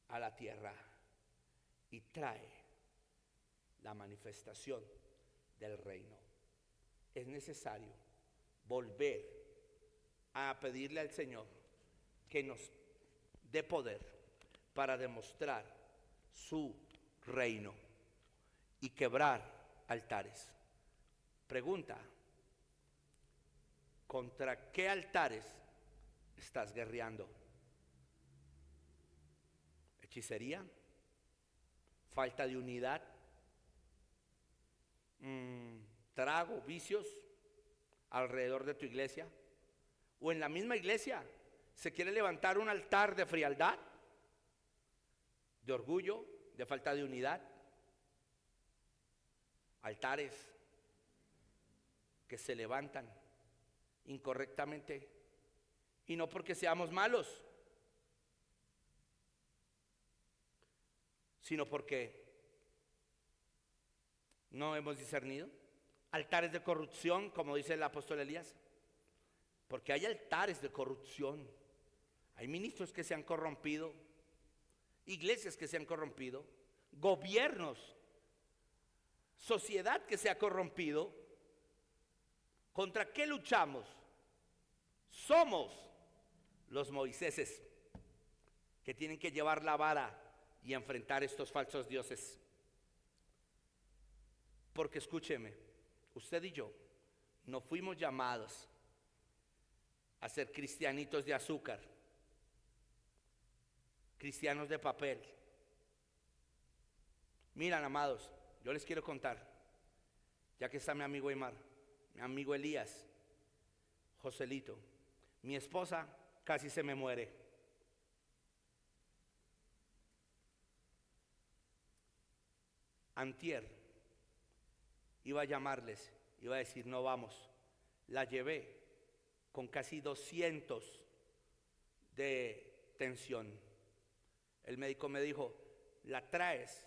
a la tierra y trae la manifestación del reino. Es necesario volver a pedirle al Señor que nos dé poder para demostrar su reino y quebrar altares. Pregunta: ¿contra qué altares estás guerreando? ¿Hechicería? ¿Falta de unidad? ¿Trago, vicios alrededor de tu iglesia? ¿O en la misma iglesia se quiere levantar un altar de frialdad, de orgullo, de falta de unidad? Altares que se levantan incorrectamente, y no porque seamos malos, sino porque no hemos discernido. Altares de corrupción, como dice el apóstol Elías, porque hay altares de corrupción. Hay ministros que se han corrompido, iglesias que se han corrompido, gobiernos, sociedad que se ha corrompido. ¿Contra qué luchamos? Somos los Moiséses que tienen que llevar la vara y enfrentar estos falsos dioses. Porque escúcheme, usted y yo no fuimos llamados a ser cristianitos de azúcar, cristianos de papel. Miren, amados, yo les quiero contar, ya que está mi amigo Aymar, mi amigo Elías, Joselito, mi esposa casi se me muere. Antier iba a llamarles, iba a decir no vamos. La llevé con casi 200 de tensión. El médico me dijo, la traes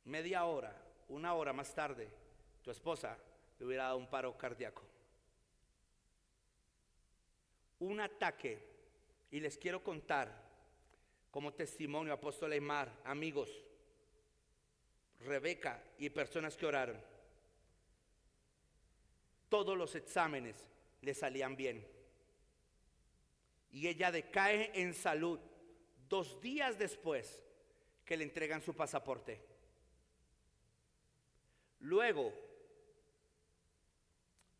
media hora, una hora más tarde, tu esposa le hubiera dado un paro cardíaco. Un ataque, y les quiero contar como testimonio, apóstol Aymar, amigos, Rebeca y personas que oraron. Todos los exámenes le salían bien. Y ella decae en salud 2 días después que le entregan su pasaporte. Luego,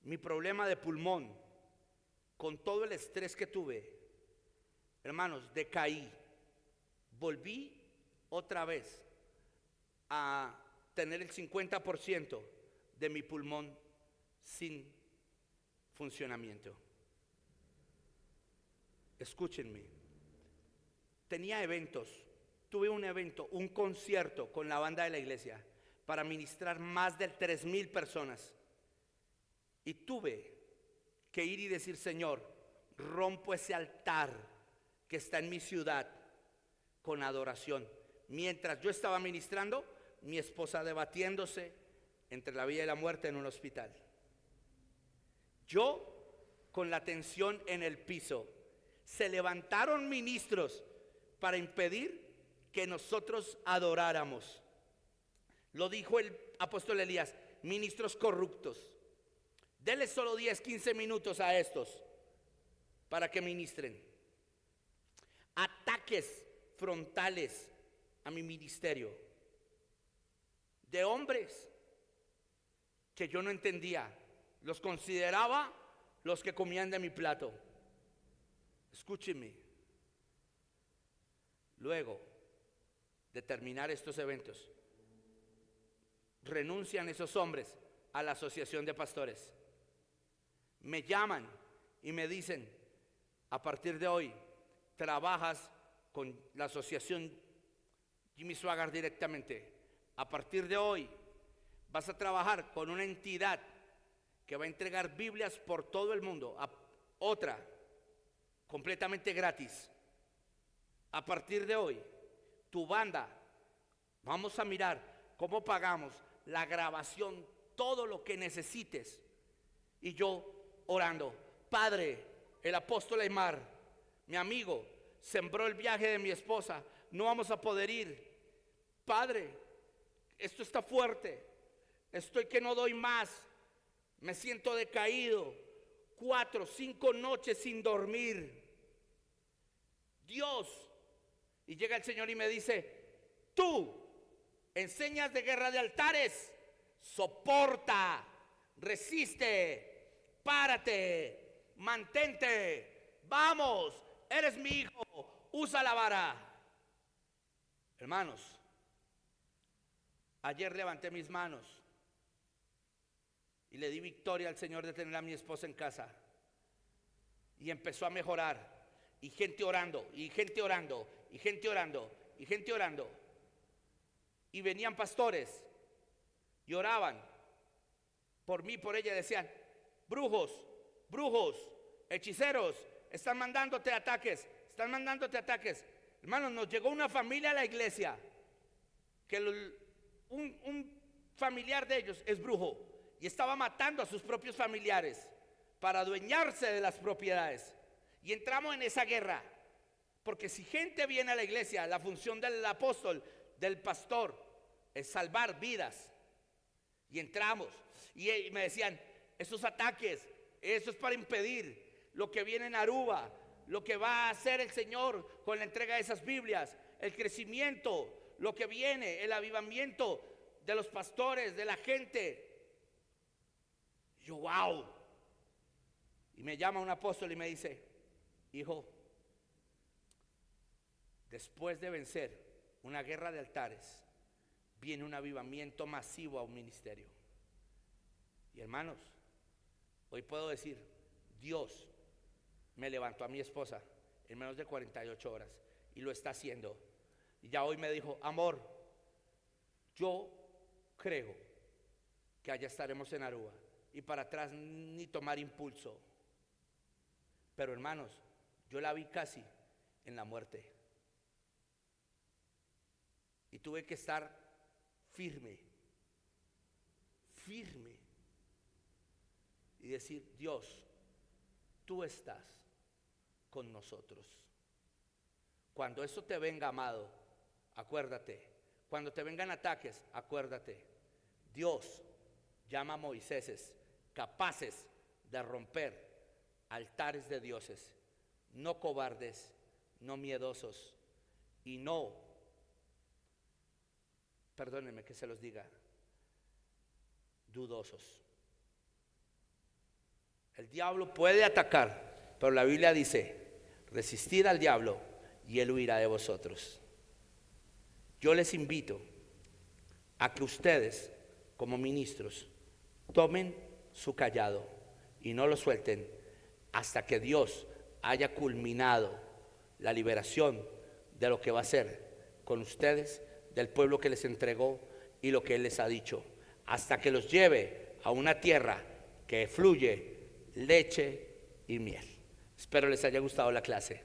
mi problema de pulmón, con todo el estrés que tuve, hermanos, decaí. Volví otra vez a tener el 50% de mi pulmón sin funcionamiento. Escúchenme, tenía eventos, tuve un evento, un concierto con la banda de la iglesia para ministrar más de 3,000 personas. Y tuve que ir y decir, Señor, rompo ese altar que está en mi ciudad con adoración. Mientras yo estaba ministrando, mi esposa debatiéndose entre la vida y la muerte en un hospital. Yo con la tensión en el piso. Se levantaron ministros para impedir que nosotros adoráramos. Lo dijo el apóstol Elías, ministros corruptos. Denle solo 10, 15 minutos a estos para que ministren. Ataques frontales a mi ministerio de hombres que yo no entendía, los consideraba los que comían de mi plato. Escúcheme. Luego de terminar estos eventos, renuncian esos hombres a la asociación de pastores. Me llaman y me dicen, A partir de hoy, trabajas con la asociación Jimmy Swaggart directamente. A partir de hoy, vas a trabajar con una entidad que va a entregar Biblias por todo el mundo. Otra, completamente gratis. A partir de hoy, tu banda, vamos a mirar cómo pagamos la grabación, todo lo que necesites. Y yo orando, Padre, el apóstol Aymar, mi amigo, sembró el viaje de mi esposa, no vamos a poder ir. Padre, esto está fuerte, estoy que no doy más, me siento decaído, 4, 5 noches sin dormir. Dios, y llega el Señor y me dice, tú enseñas de guerra de altares, soporta, resiste, párate, mantente, vamos, eres mi hijo, usa la vara. Hermanos, ayer levanté mis manos y le di victoria al Señor de tener a mi esposa en casa. Y empezó a mejorar. Y gente orando, y gente orando, y gente orando, y gente orando. Y venían pastores y oraban por mí, por ella. Decían, brujos, brujos, hechiceros, están mandándote ataques, están mandándote ataques. Hermanos, nos llegó una familia a la iglesia que un familiar de ellos es brujo y estaba matando a sus propios familiares para adueñarse de las propiedades. Y entramos en esa guerra, porque si gente viene a la iglesia, la función del apóstol, del pastor, es salvar vidas. Y entramos, y me decían, esos ataques, eso es para impedir lo que viene en Aruba, lo que va a hacer el Señor con la entrega de esas Biblias, el crecimiento, lo que viene, el avivamiento de los pastores, de la gente. Y yo, wow. Y me llama un apóstol y me dice, hijo, después de vencer una guerra de altares, viene un avivamiento masivo a un ministerio. Y hermanos, hoy puedo decir, Dios me levantó a mi esposa en menos de 48 horas y lo está haciendo. Y ya hoy me dijo, amor, yo creo que allá estaremos en Aruba y para atrás ni tomar impulso. Pero hermanos, yo la vi casi en la muerte. Y tuve que estar firme, firme. Y decir, Dios, tú estás con nosotros. Cuando eso te venga, amado, acuérdate. Cuando te vengan ataques, acuérdate. Dios llama a Moiséses capaces de romper altares de dioses, no cobardes, no miedosos y no, perdónenme que se los diga, dudosos. El diablo puede atacar, pero la Biblia dice, resistid al diablo y él huirá de vosotros. Yo les invito a que ustedes, como ministros, tomen su cayado y no lo suelten hasta que Dios haya culminado la liberación de lo que va a hacer con ustedes, del pueblo que les entregó y lo que Él les ha dicho, hasta que los lleve a una tierra que fluye leche y miel. Espero les haya gustado la clase.